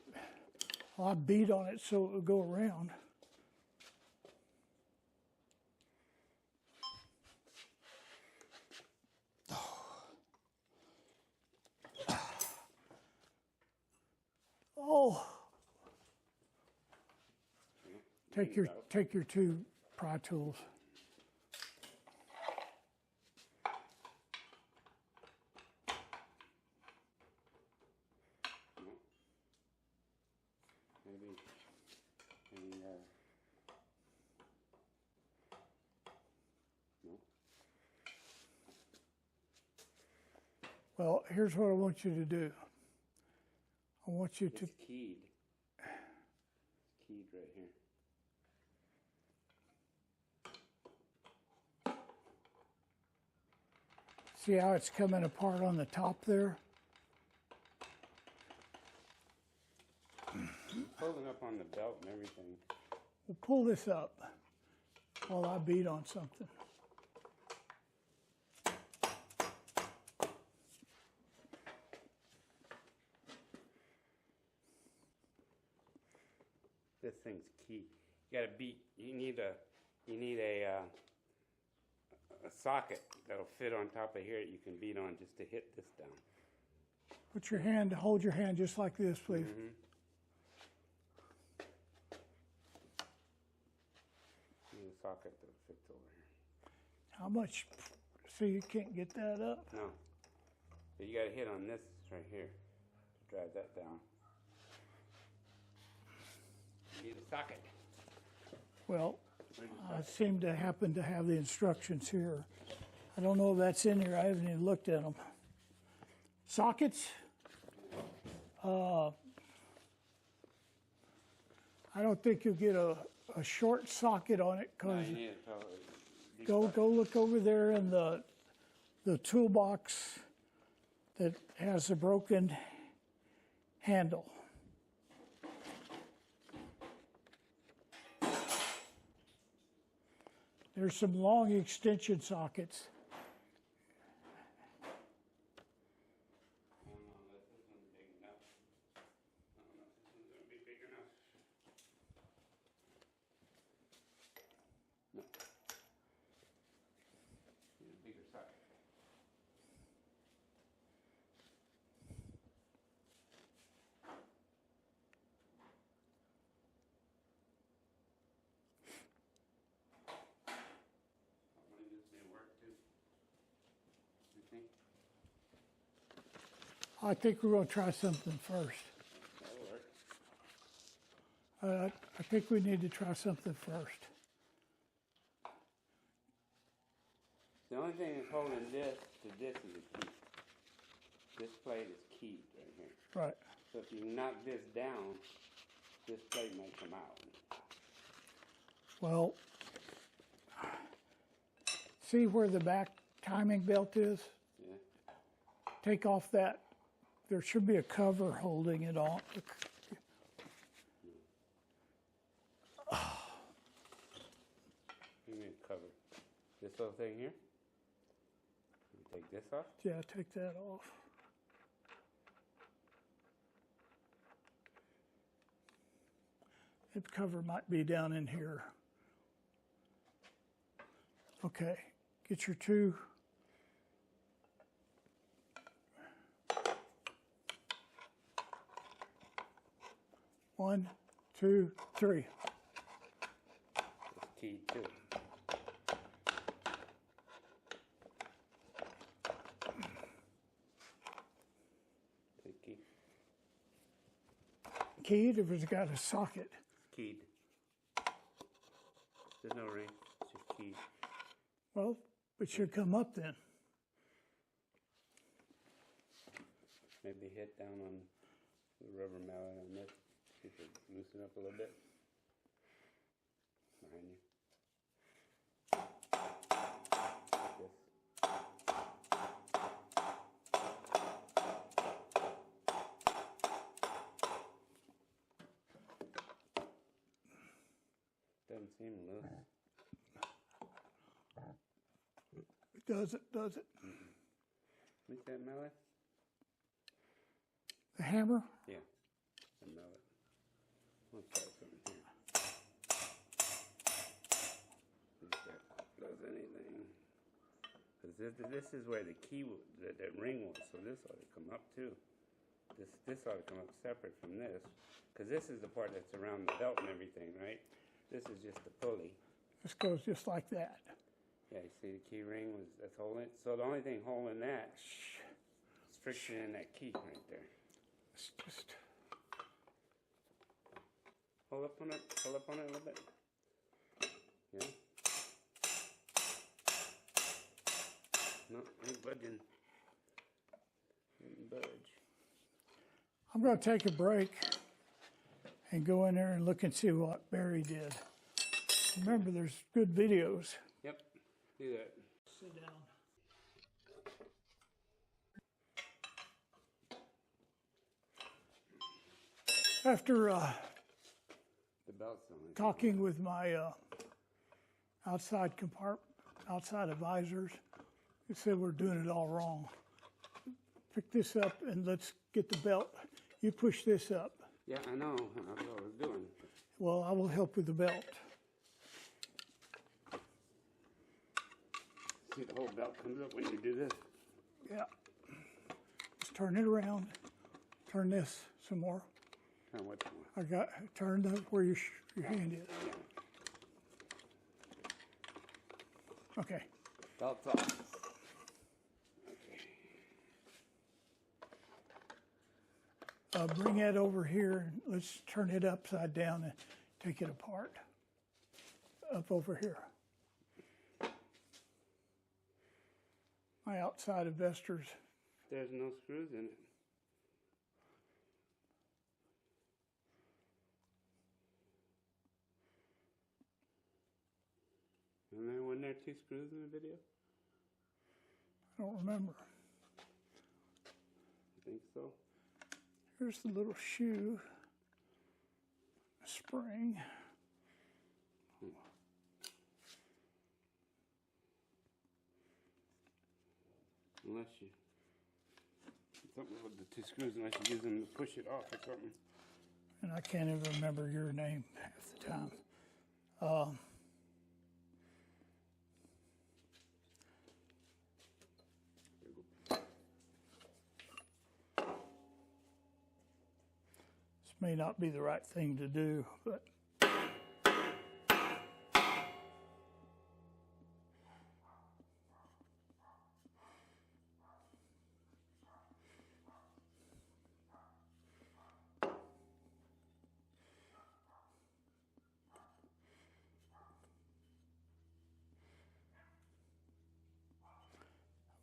Well, I beat on it so it would go around. Oh. Take your two pry tools. Well, here's what I want you to do. I want you to... It's keyed. It's keyed right here. See how it's coming apart on the top there? Pulling up on the belt and everything. We'll pull this up while I beat on something. This thing's key. You gotta beat. You need a socket that'll fit on top of here that you can beat on just to hit this down. Put your hand, hold your hand just like this, please. Mm-hmm. Need a socket that fits over here. How much? So you can't get that up? No. But you gotta hit on this right here to drive that down. You need a socket. Well, I seem to happen to have the instructions here. I don't know if that's in here. I haven't even looked at them. Sockets. I don't think you'll get a short socket on it because go look over there in the toolbox that has a broken handle. There's some long extension sockets. I don't know if this one's big enough. I don't know if this one's gonna be big enough. No. Need a bigger socket. Hopefully this may work too. You think? I think we're going to try something first. That'll work. I think we need to try something first. The only thing that's holding this to this is a key. This plate is keyed right here. Right. So if you knock this down, this plate might come out. Well, see where the back timing belt is? Yeah. Take off that. There should be a cover holding it on. Give me a cover. This little thing here. You take this off. Yeah, take that off. That cover might be down in here. Okay, get your two. 1, 2, 3. It's key too. The key. Keyed if it's got a socket. Keyed. There's no ring. It's just keyed. Well, it should come up then. Maybe hit down on the rubber mallet on this. See if it loosen up a little bit. Behind you. Like this. Doesn't seem loose. Does it? Does it? What's that mallet? The hammer? Yeah, the mallet. Let's try something here. See if that does anything. 'Cause this is where the key, that ring was, so this ought to come up too. This ought to come up separate from this, because this is the part that's around the belt and everything, right? This is just the pulley. This goes just like that. Yeah, you see the key ring that's holding it. So the only thing holding that is friction in that key right there. It's just Hold up on it a little bit. Yeah. No, ain't budging. Didn't budge. I'm going to take a break and go in there and look and see what Barry did. Remember, there's good videos. Yep, do that. Sit down. After The belt's on it. talking with my outside advisors, they said we're doing it all wrong. Pick this up and let's get the belt. You push this up. Yeah, I know. That's what I was doing. Well, I will help with the belt. See, the whole belt comes up when you do this. Yeah. Just turn it around. Turn this some more. Kind of what you want. Turn where your hand is. Okay. Belt's off. Bring that over here. Let's turn it upside down and take it apart. Up over here. My outside investors. There's no screws in it. And then wasn't there 2 screws in the video? I don't remember. I think so. Here's the little shoe. Spring. Unless you, something with the 2 screws, unless you use them to push it off or something. And I can't even remember your name half the time. This may not be the right thing to do, but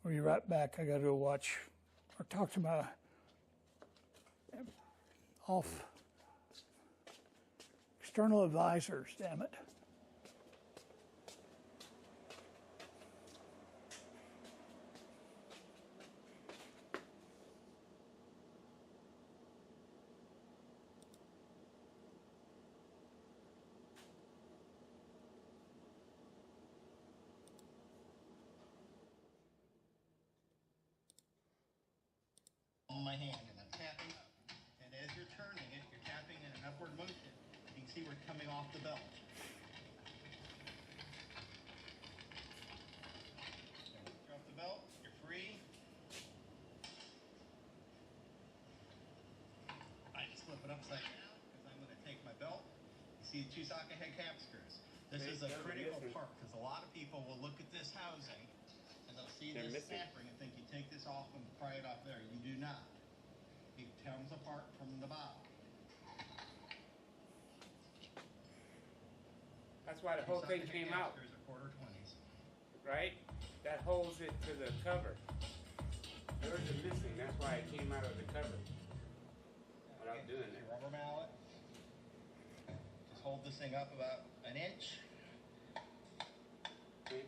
we'll be right back. I got to go watch or talk to my external advisors, damn it. On my hand, and I'm tapping up. And as you're turning it, you're tapping in an upward motion. You can see where it's coming off the belt. Drop the belt, you're free. I just flip it upside down because I'm going to See the two socket head cap screws. This is a critical part because a lot of people will look at this housing and they'll see this snap ring and think you take this off and pry it off there. You do not. It comes apart from the bottom. That's why the whole thing came out, Screws are quarter 20s. right? That holds it to the cover. Yours are missing. That's why it came out of the cover. Without doing it. Your rubber mallet. Just hold this thing up about an inch. See?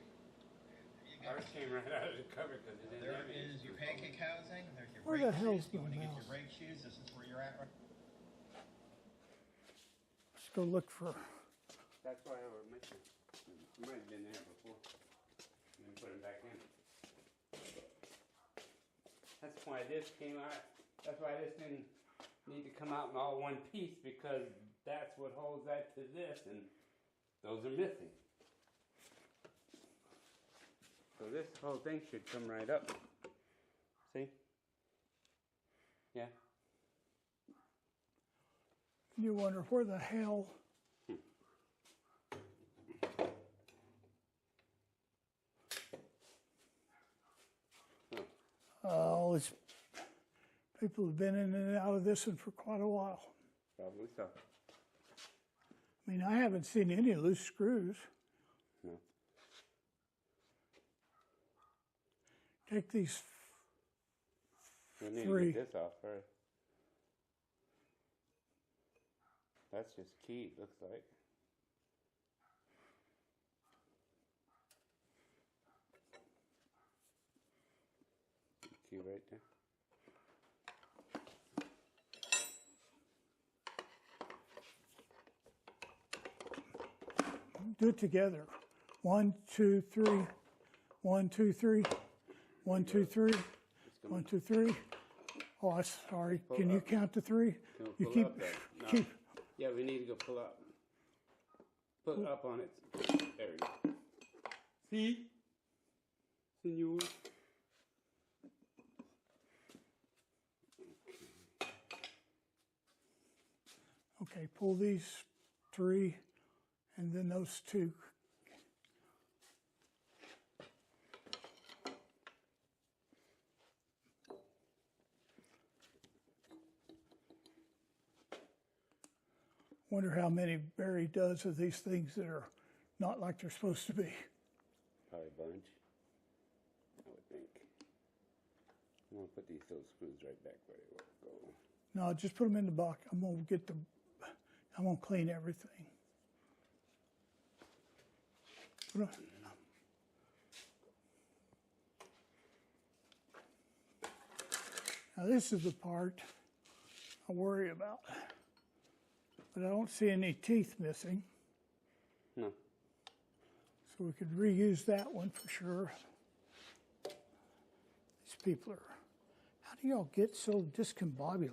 Ours came right out of the cover because it didn't There have any. is your pancake housing. There's your Where brake the hell's shoes. You my want to get mouse? your brake shoes. This is where you're at right. Let's go look for. That's why I was missing. It might have been there before. And then put it back in. That's why this came out. That's why this didn't need to come out in all one piece because that's what holds that to this, and those are missing. So this whole thing should come right up. See? Yeah. You wonder where the hell. Oh, it's people have been in and out of this one for quite a while. Probably so. I mean, I haven't seen any loose screws. No. Take these We need three. to get this off first. That's just key, it looks like. Key right there. Do it together. 1, 2, 3. 1, 2, 3. 1, 2, 3. 1, 2, 3. Oh, I'm sorry. Can you count to 3? Can we You pull keep up there? No. keep. Yeah, we need to go pull up. Put up on it. There we go. See? Senor. Okay, pull these 3, and then those 2. Wonder how many Barry does of these things that are not like they're supposed to be. Probably a bunch. I would think. I'm gonna put these little screws right back where they go. No, just put them in the box. I'm gonna clean everything. Put 'em- Now this is the part I worry about. But I don't see any teeth missing. No. So we could reuse that one for sure. These people are, how do y'all get so discombobulated?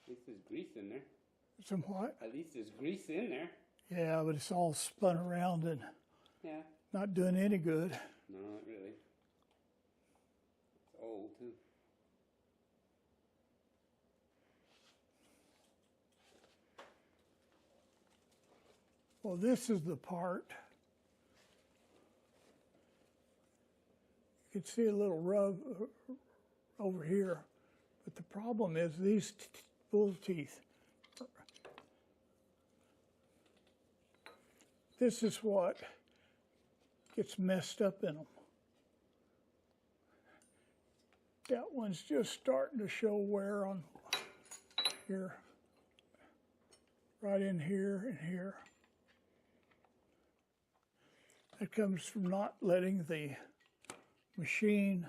At least there's grease in there. Some what? At least there's grease in there. Yeah, but it's all spun around and Yeah. not doing any good. No, not really. It's old too. Well, this is the part. You can see a little rub over here, but the problem is these bull teeth. This is what gets messed up in them. That one's just starting to show wear on here, right in here and here. That comes from not letting the machine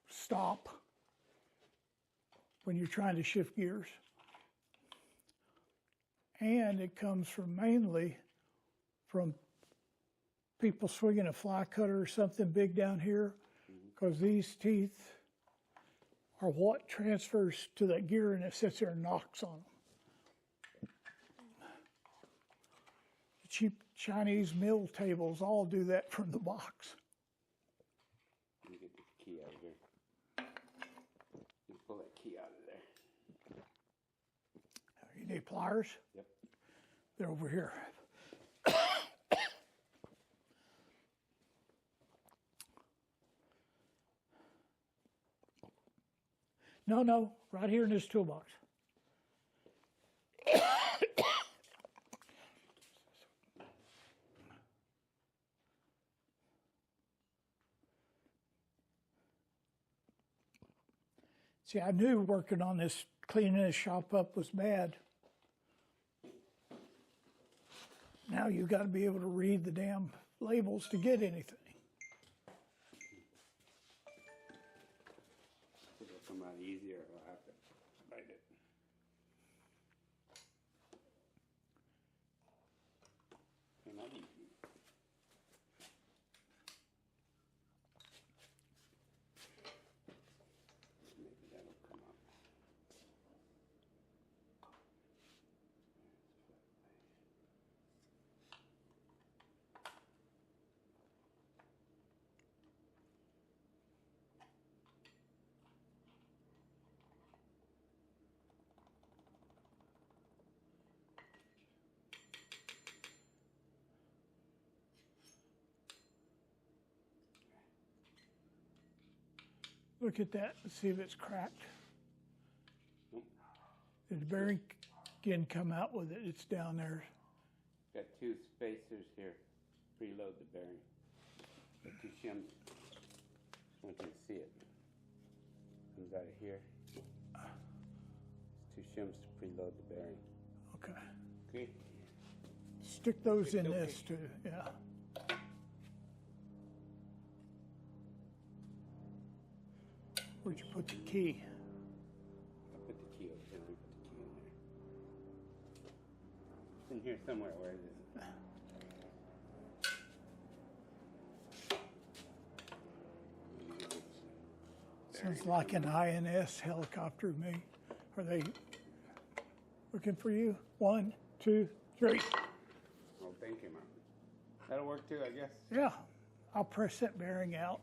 stop when you're trying to shift gears. And it comes from mainly from people swinging a fly cutter or something big down here because these teeth are what transfers to that gear and it sits there and knocks on them. The cheap Chinese mill tables all do that from the box. Let me get this key out of here. You pull that key out of there. You need pliers? Yep. They're over here. No, right here in this toolbox. See, I knew working on this, cleaning this shop up was bad. Now you got to be able to read the damn labels to get anything. It'll come out easier. I'll have to bite it. And not easy. Maybe that'll come out. Look at that and see if it's cracked. Did the bearing again come out with it? It's down there. Got two spacers here. Preload the bearing. Got two shims. Just want you to see it. Comes out of here. It's two shims to preload the bearing. Okay. Okay. Stick those in this too, yeah. Where'd you put the key? I'll put the key over here. Let me put the key in there. It's in here somewhere. Where is it? Sounds like an INS helicopter to me. Are they looking for you? 1, 2, 3. Oh, thank you, Mom. That'll work too, I guess. Yeah, I'll press that bearing out.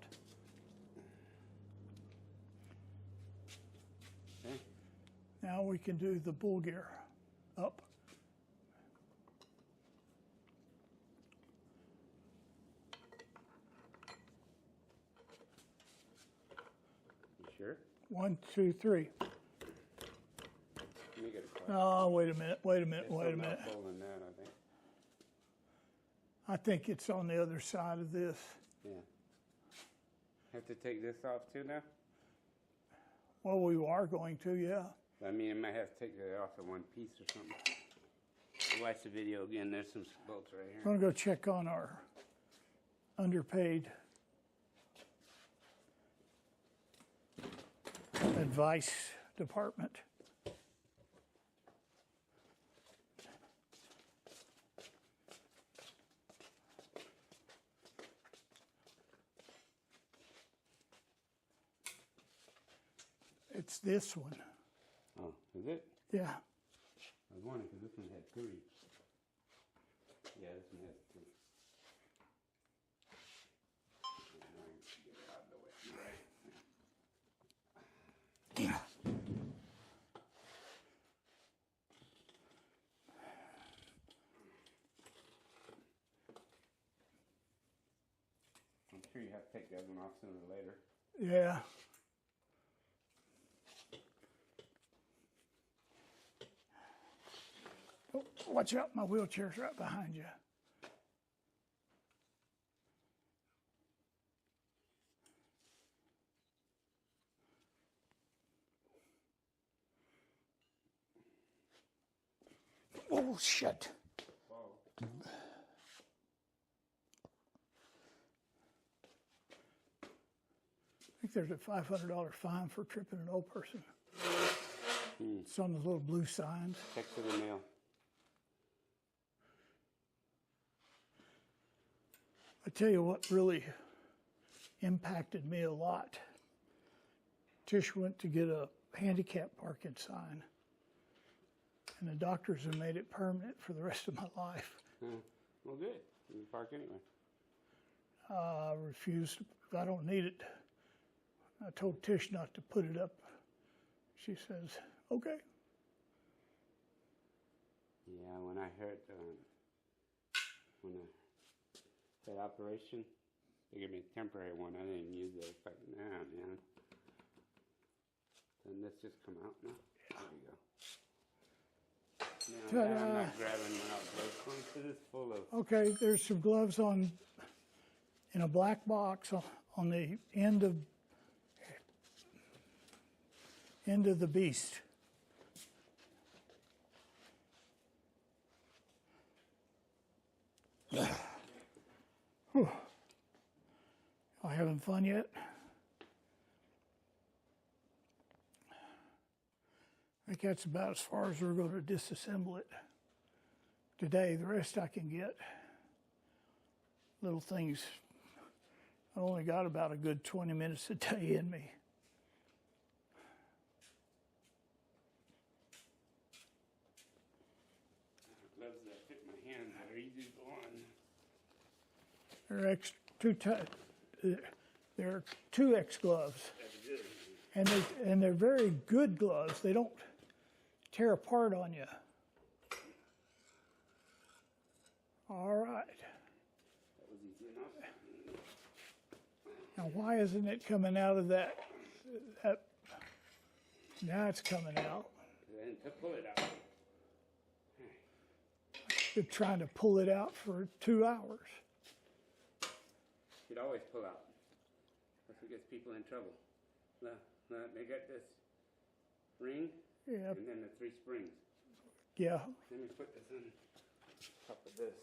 Okay. Now we can do the bull gear up. You sure? 1, 2, 3. Let me get a question. Oh, wait a minute, wait a minute, There's wait a something minute. else holding that, I think. I think it's on the other side of this. Yeah. Have to take this off too now? Well, we are going to, yeah. I mean, I might have to take that off in one piece or something. Watch the video again. There's some bolts right I'm here. going to go check on our underpaid advice department. It's this one. Oh, is it? Yeah. I was wondering because this one had 3. Yeah, this one has 2. Get it out of the way. Right. I'm sure you have to take the other one off sooner or later. Yeah. Oh, watch out, my wheelchair's right behind you. Oh, shit. Whoa. I think there's a $500 fine for tripping an old person. It's on the little blue signs. Check for the mail. I tell you what really impacted me a lot. Tish went to get a handicap parking sign, and the doctors have made it permanent for the rest of my life. Well, good. You can park anywhere. I refused. I don't need it. I told Tish not to put it up. She says, okay. Yeah, when I heard when I had operation, they gave me a temporary one. I didn't use it. It's like, nah, man. Doesn't this just come out now? There we go. Now, I'm not grabbing my outdoor because it's full of. Okay, there's some gloves in a black box on the end of the beast. Whew. Y'all having fun yet? I think that's about as far as we're going to disassemble it today. The rest I can get. Little things. I only got about a good 20 minutes a day in me. Gloves that fit my hands that are easy to go on. They're 2X gloves, and they're very good gloves. They don't tear apart on you. All right. That was easy enough. Now, why isn't it coming out of that? Now it's coming out. Then to pull it out. Been trying to pull it out for 2 hours. You'd always pull out. That's what gets people in trouble. Look, they got this ring, Yeah, and then the 3 springs. yeah. Let me put this on top of this.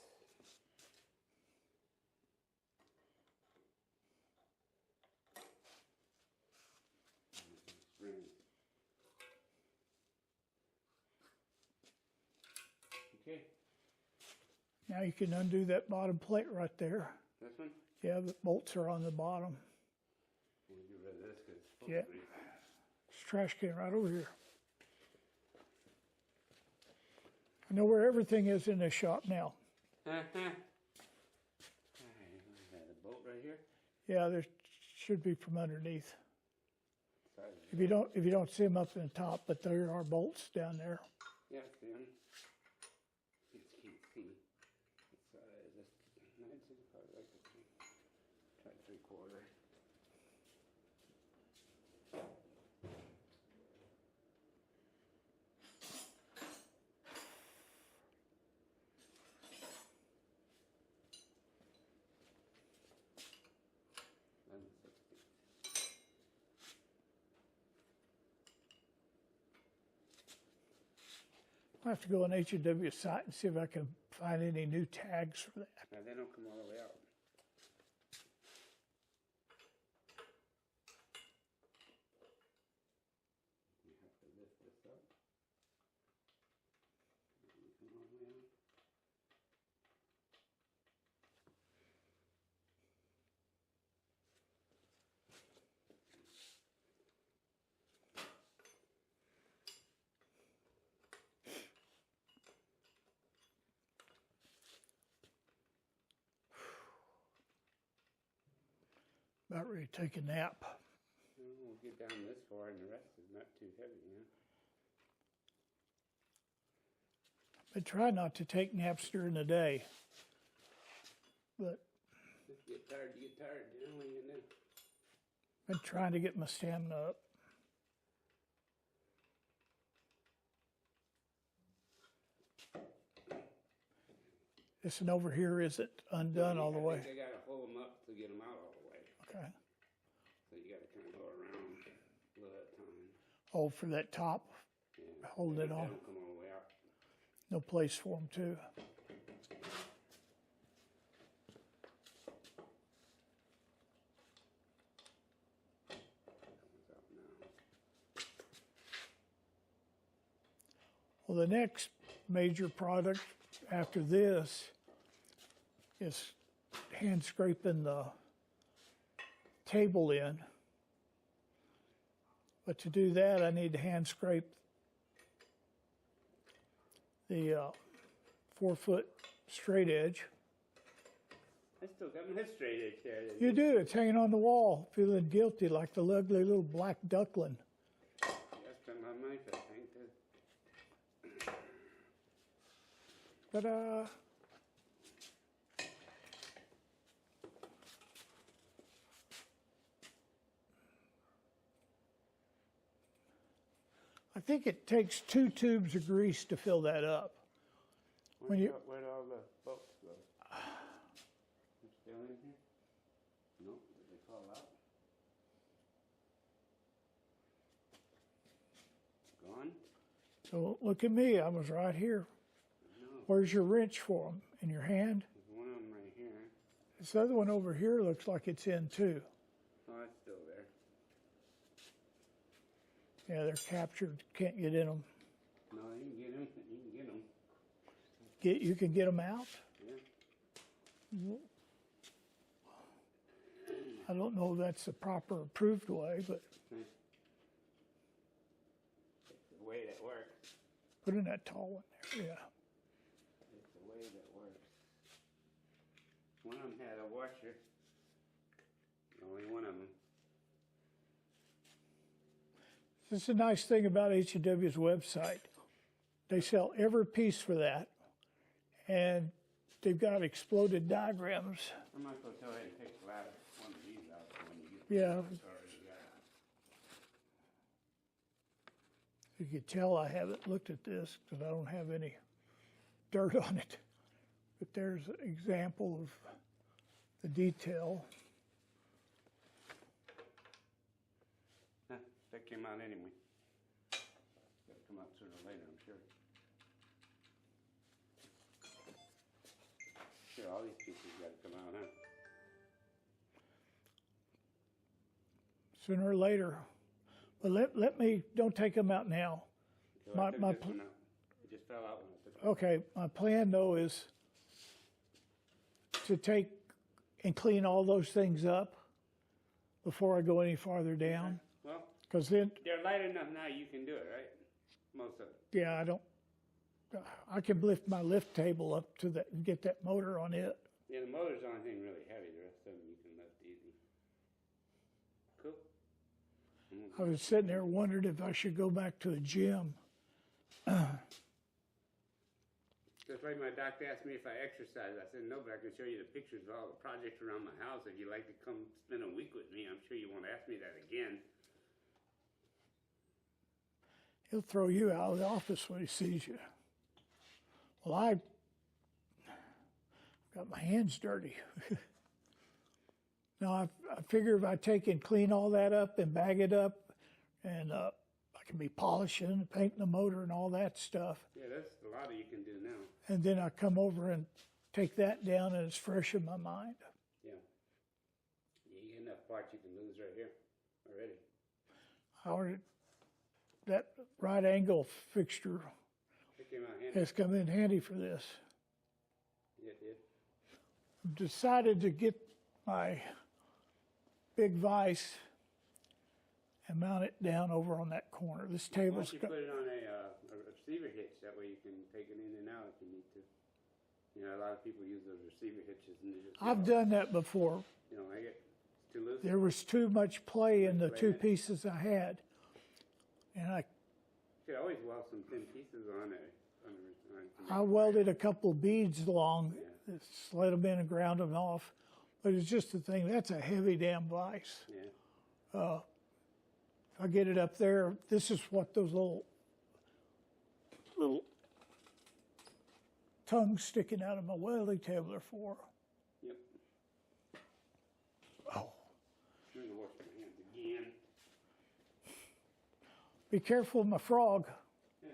Springs. Okay, Now you can undo that bottom plate right there. this one? Yeah, the bolts are on the bottom. We'll get rid of this because it's full Yeah. of grease. There's a trash can right over here. I know where everything is in this shop now. Alright, a bolt right here. Yeah, there should be from underneath. Sorry. If you don't see them up in the top, but there are bolts down there. Yeah, see them. You just can't see. It's just 19, probably like this thing. Try 3/4. I'll have to go on H&W site and see if I can find any new tags for that. Now they don't come all the way out. You have to lift this up. Come all the way out. About ready to take a nap. We'll get down this far and the rest is not too heavy, you know? I try not to take naps during the day, but If you get tired, you get tired, you know what you do. I've been trying to get my stamina up. This one over here isn't undone all the way. I think they gotta hold them up to get them out all the way. Okay. So you gotta kind of go around a little at a time. Oh, for that top, Yeah. hold it They on. don't come all the way out. No place for them too. Comes out now. Well, the next major product after this is hand scraping the table in. But to do that, I need to hand scrape the 4-foot straight edge. I still got my straight edge there. You do, it's hanging on the wall, feeling guilty like the ugly little black duckling. I spent my money for that thing too. Ta-da! I think it takes 2 tubes of grease to fill that up. Where'd all the bolts go? You still in here? No, did they fall out? Gone? So look at me, I was right here. No, Where's your wrench for them? In your hand? there's one of them right here. This other one over here looks like it's in too. Oh, it's still there. Yeah, they're captured, can't get in them. No, you can get them. You can get them. You can get them out? Yeah. I don't know if that's the proper approved way, but It's the way that works. put in that tall one there, yeah. It's the way that works. One of them had a washer. Only one of them. This is a nice thing about H&W's website. They sell every piece for that, and they've got exploded diagrams. I'm not going to tell you to take the ladder, one of these out when you get Yeah, the already got. you can tell I haven't looked at this because I don't have any dirt on it. But there's an example of the detail. That came out anyway. That'll come out sooner or later, I'm sure. Sure, all these pieces got to come out, huh? Sooner or later. But let me, don't take them out now. So My- I took my this pl- one out. It just fell out when I took it out. Okay, my plan though is to take and clean all those things up before I go any farther down. Well, Because then, they're light enough now you can do it, right? Most of it. yeah, I can lift my lift table up to that and get that motor on it. Yeah, the motor's the only thing really heavy. The rest of them you can lift easy. Cool. I was sitting there wondering if I should go back to a gym. Just like my doctor asked me if I exercise. I said, no, but I can show you the pictures of all the projects around my house. If you'd like to come spend a week with me, I'm sure you won't ask me that again. He'll throw you out of the office when he sees you. Well, I got my hands dirty. Now, I figure if I take and clean all that up and bag it up, and I can be polishing, painting the motor and all that stuff. Yeah, that's a lot you can do now. And then I come over and take that down and it's fresh in my mind. Yeah. You get enough parts you can lose right here already. I ordered that right angle fixture It came out handy. has come in handy for this. Yeah, it did. I've decided to get my big vise and mount it down over on that corner. This Why table's don't you got, put it on a receiver hitch? That way you can take it in and out if you need to. You know, a lot of people use those receiver hitches and they just. I've done that before. You don't like it? It's too loose? There was too much play in the Play two in it? pieces I had. And You could always weld some thin pieces on it. I welded a couple of beads long, slid them in and ground them off. But it's just the thing, that's a heavy damn vise. Yeah. I get it up there. This is what those little tongues sticking out of my welding table are for. Yep. Oh, I'm going to wash my hands again. be careful of my frog. Yeah.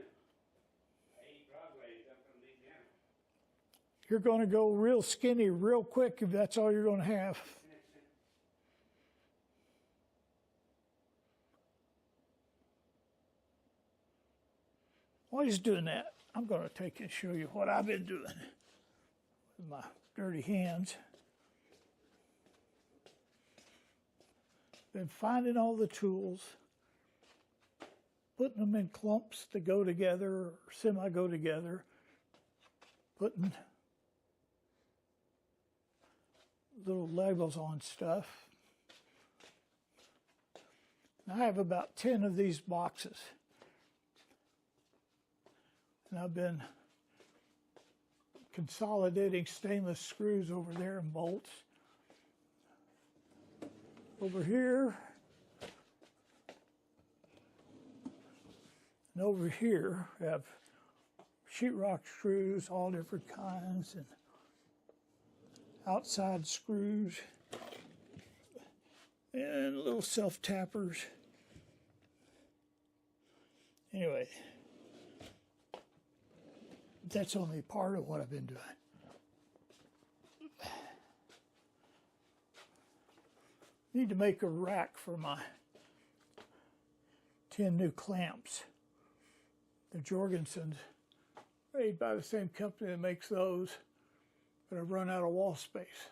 I ate frog legs up from Louisiana. You're going to go real skinny real quick if that's all you're going to have. While he's doing that, I'm going to take and show you what I've been doing with my dirty hands. been finding all the tools, putting them in clumps to go together, or semi-go together, putting little labels on stuff. And I have about 10 of these boxes. And I've been consolidating stainless screws over there and bolts. Over here. And over here, we have sheetrock screws, all different kinds, and outside screws, and little self-tappers. Anyway, that's only part of what I've been doing. Need to make a rack for my 10 new clamps. The Jorgensen's, made by the same company that makes those, but I've run out of wall space.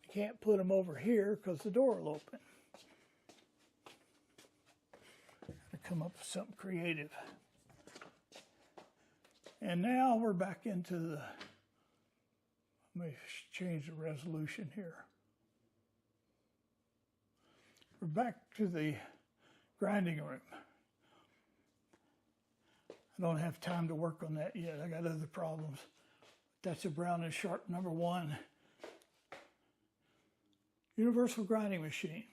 I can't put them over here because the door will open. Gotta come up with something creative. And now we're back into the, let me change the resolution here. We're back to the grinding room. I don't have time to work on that yet. I got other problems. That's a Brown and Sharp #1 universal grinding machine.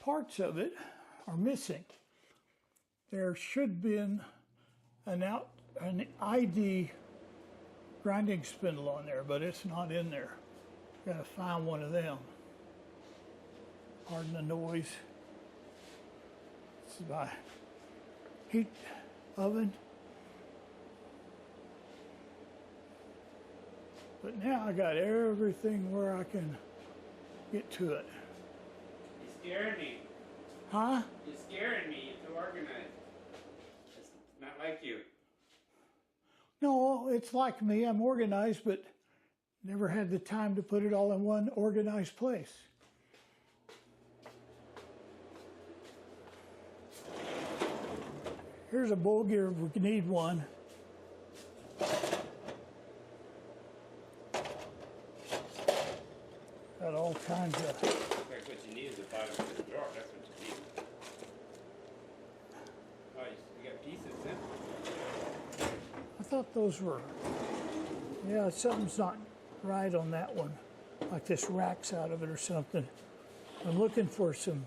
Parts of it are missing. There should be an ID grinding spindle on there, but it's not in there. Gotta find one of them. Pardon the noise. This is my heat oven. But now I got everything where I can get to it. You're scaring me. Huh? You're scaring me. You're too organized. It's not like you. No, it's like me. I'm organized, but never had the time to put it all in one organized place. Here's a bowl gear if we need one. Got all kinds of. That's what you need is the bottom of the drawer. That's what you need. Oh, you got pieces then? I thought those were. Yeah, something's not right on that one. Like this rack's out of it or something. I'm looking for some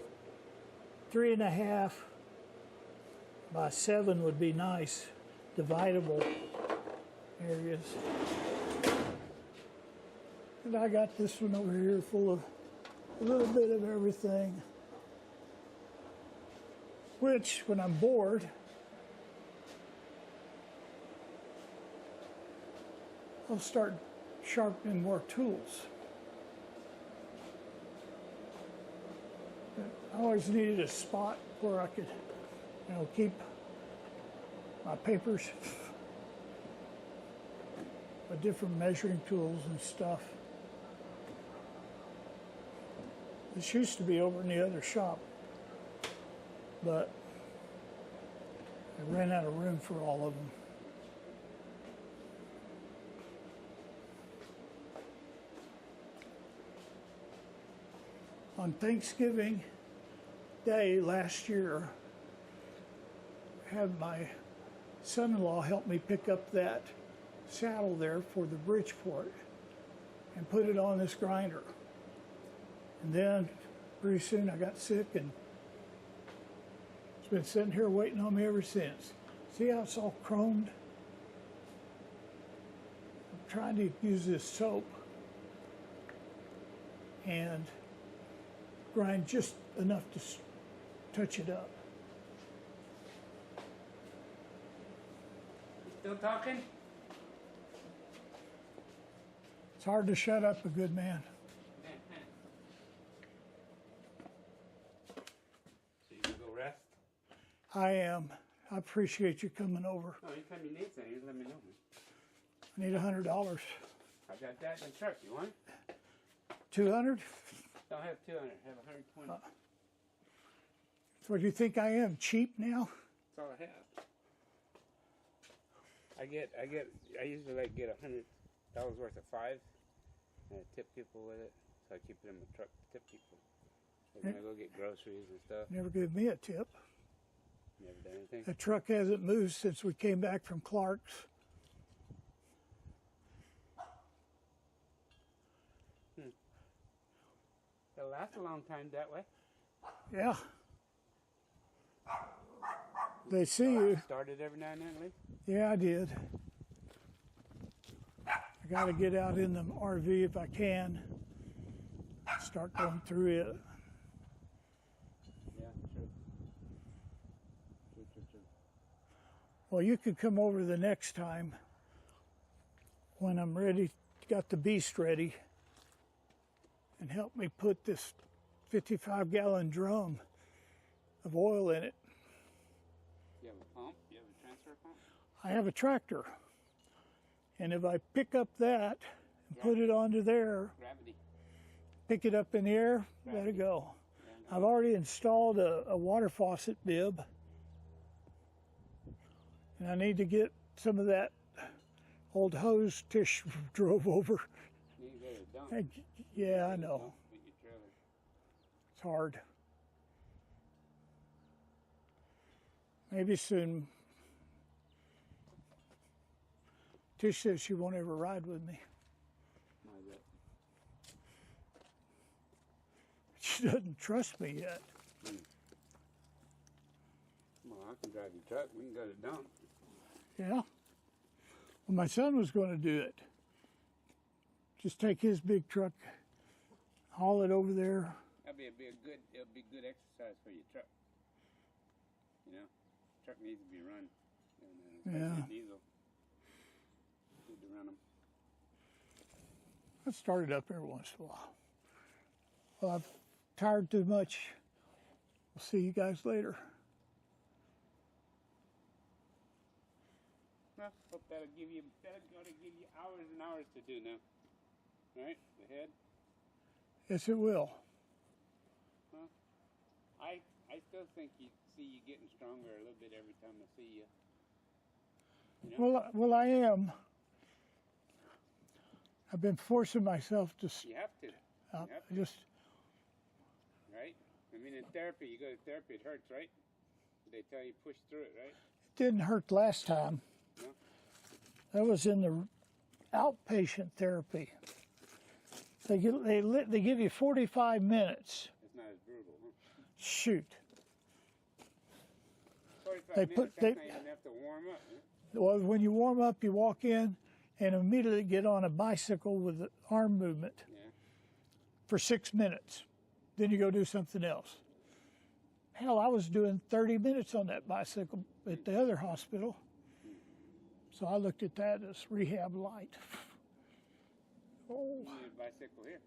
3.5 by 7 would be nice, dividable areas. And I got this one over here full of a little bit of everything, which when I'm bored, I'll start sharpening more tools. I always needed a spot where I could, keep my papers, with different measuring tools and stuff. This used to be over in the other shop, but I ran out of room for all of them. On Thanksgiving Day last year, I had my son-in-law help me pick up that saddle there for the Bridgeport and put it on this grinder. And then pretty soon I got sick and it's been sitting here waiting on me ever since. See how it's all chromed? I'm trying to use this soap and grind just enough to touch it up. Still talking? It's hard to shut up a good man. So you can go rest? I am. I appreciate you coming over. Oh, anytime you need something, just let me know. I need $100. I got that in the truck. You want it? 200? Don't have 200. Have 120. So what do you think I am, cheap now? That's all I have. I usually like get $100 worth of fives, and I tip people with it. So I keep it in my truck to tip people. Like when I go get groceries and stuff. Never give me a tip. Never done anything. The truck hasn't moved since we came back from Clark's. It'll last a long time that way. Yeah. They see you. Started every now and then, Lee? Yeah, I did. I got to get out in the RV if I can. Start going through it. Yeah, true. True. Well, you could come over the next time when I'm ready, got the beast ready, and help me put this 55-gallon drum of oil in it. You have a pump? You have a transfer pump? I have a tractor, and if I pick up that and put it onto there, Gravity. pick it up in the air, let it go. I've already installed a water faucet bib, and I need to get some of that old hose Tish drove over. You can go to the dump. Yeah, I know. Dump with your trailer. It's hard. Maybe soon. Tish says she won't ever ride with me. Why is that? She doesn't trust me yet. Well, I can drive your truck. We can go to the dump. Yeah. Well, my son was going to do it. Just take his big truck, haul it over there. It'll be good exercise for your truck. You know, truck needs to be run. Yeah. Diesel. Need to run them. I start it up every once in a while. Well, I've tired too much. We'll see you guys later. Well, hope that'll give you hours and hours to do now. Right? The head. Yes, it will. Well, I still think you getting stronger a little bit every time I see you. You know? Well, I am. I've been forcing myself to. You have to. Just. Right? I mean, in therapy, you go to therapy, it hurts, right? They tell you push through it, right? It didn't hurt last time. No? That was in the outpatient therapy. They give you 45 minutes. It's not as brutal, huh? Shoot. 45 They minutes, put- that's they- not even have to warm up, huh? Well, when you warm up, you walk in and immediately get on a bicycle with the arm movement Yeah. for 6 minutes. Then you go do something else. Hell, I was doing 30 minutes on that bicycle at the other hospital. So I looked at that as rehab light. Oh, You need a bicycle here.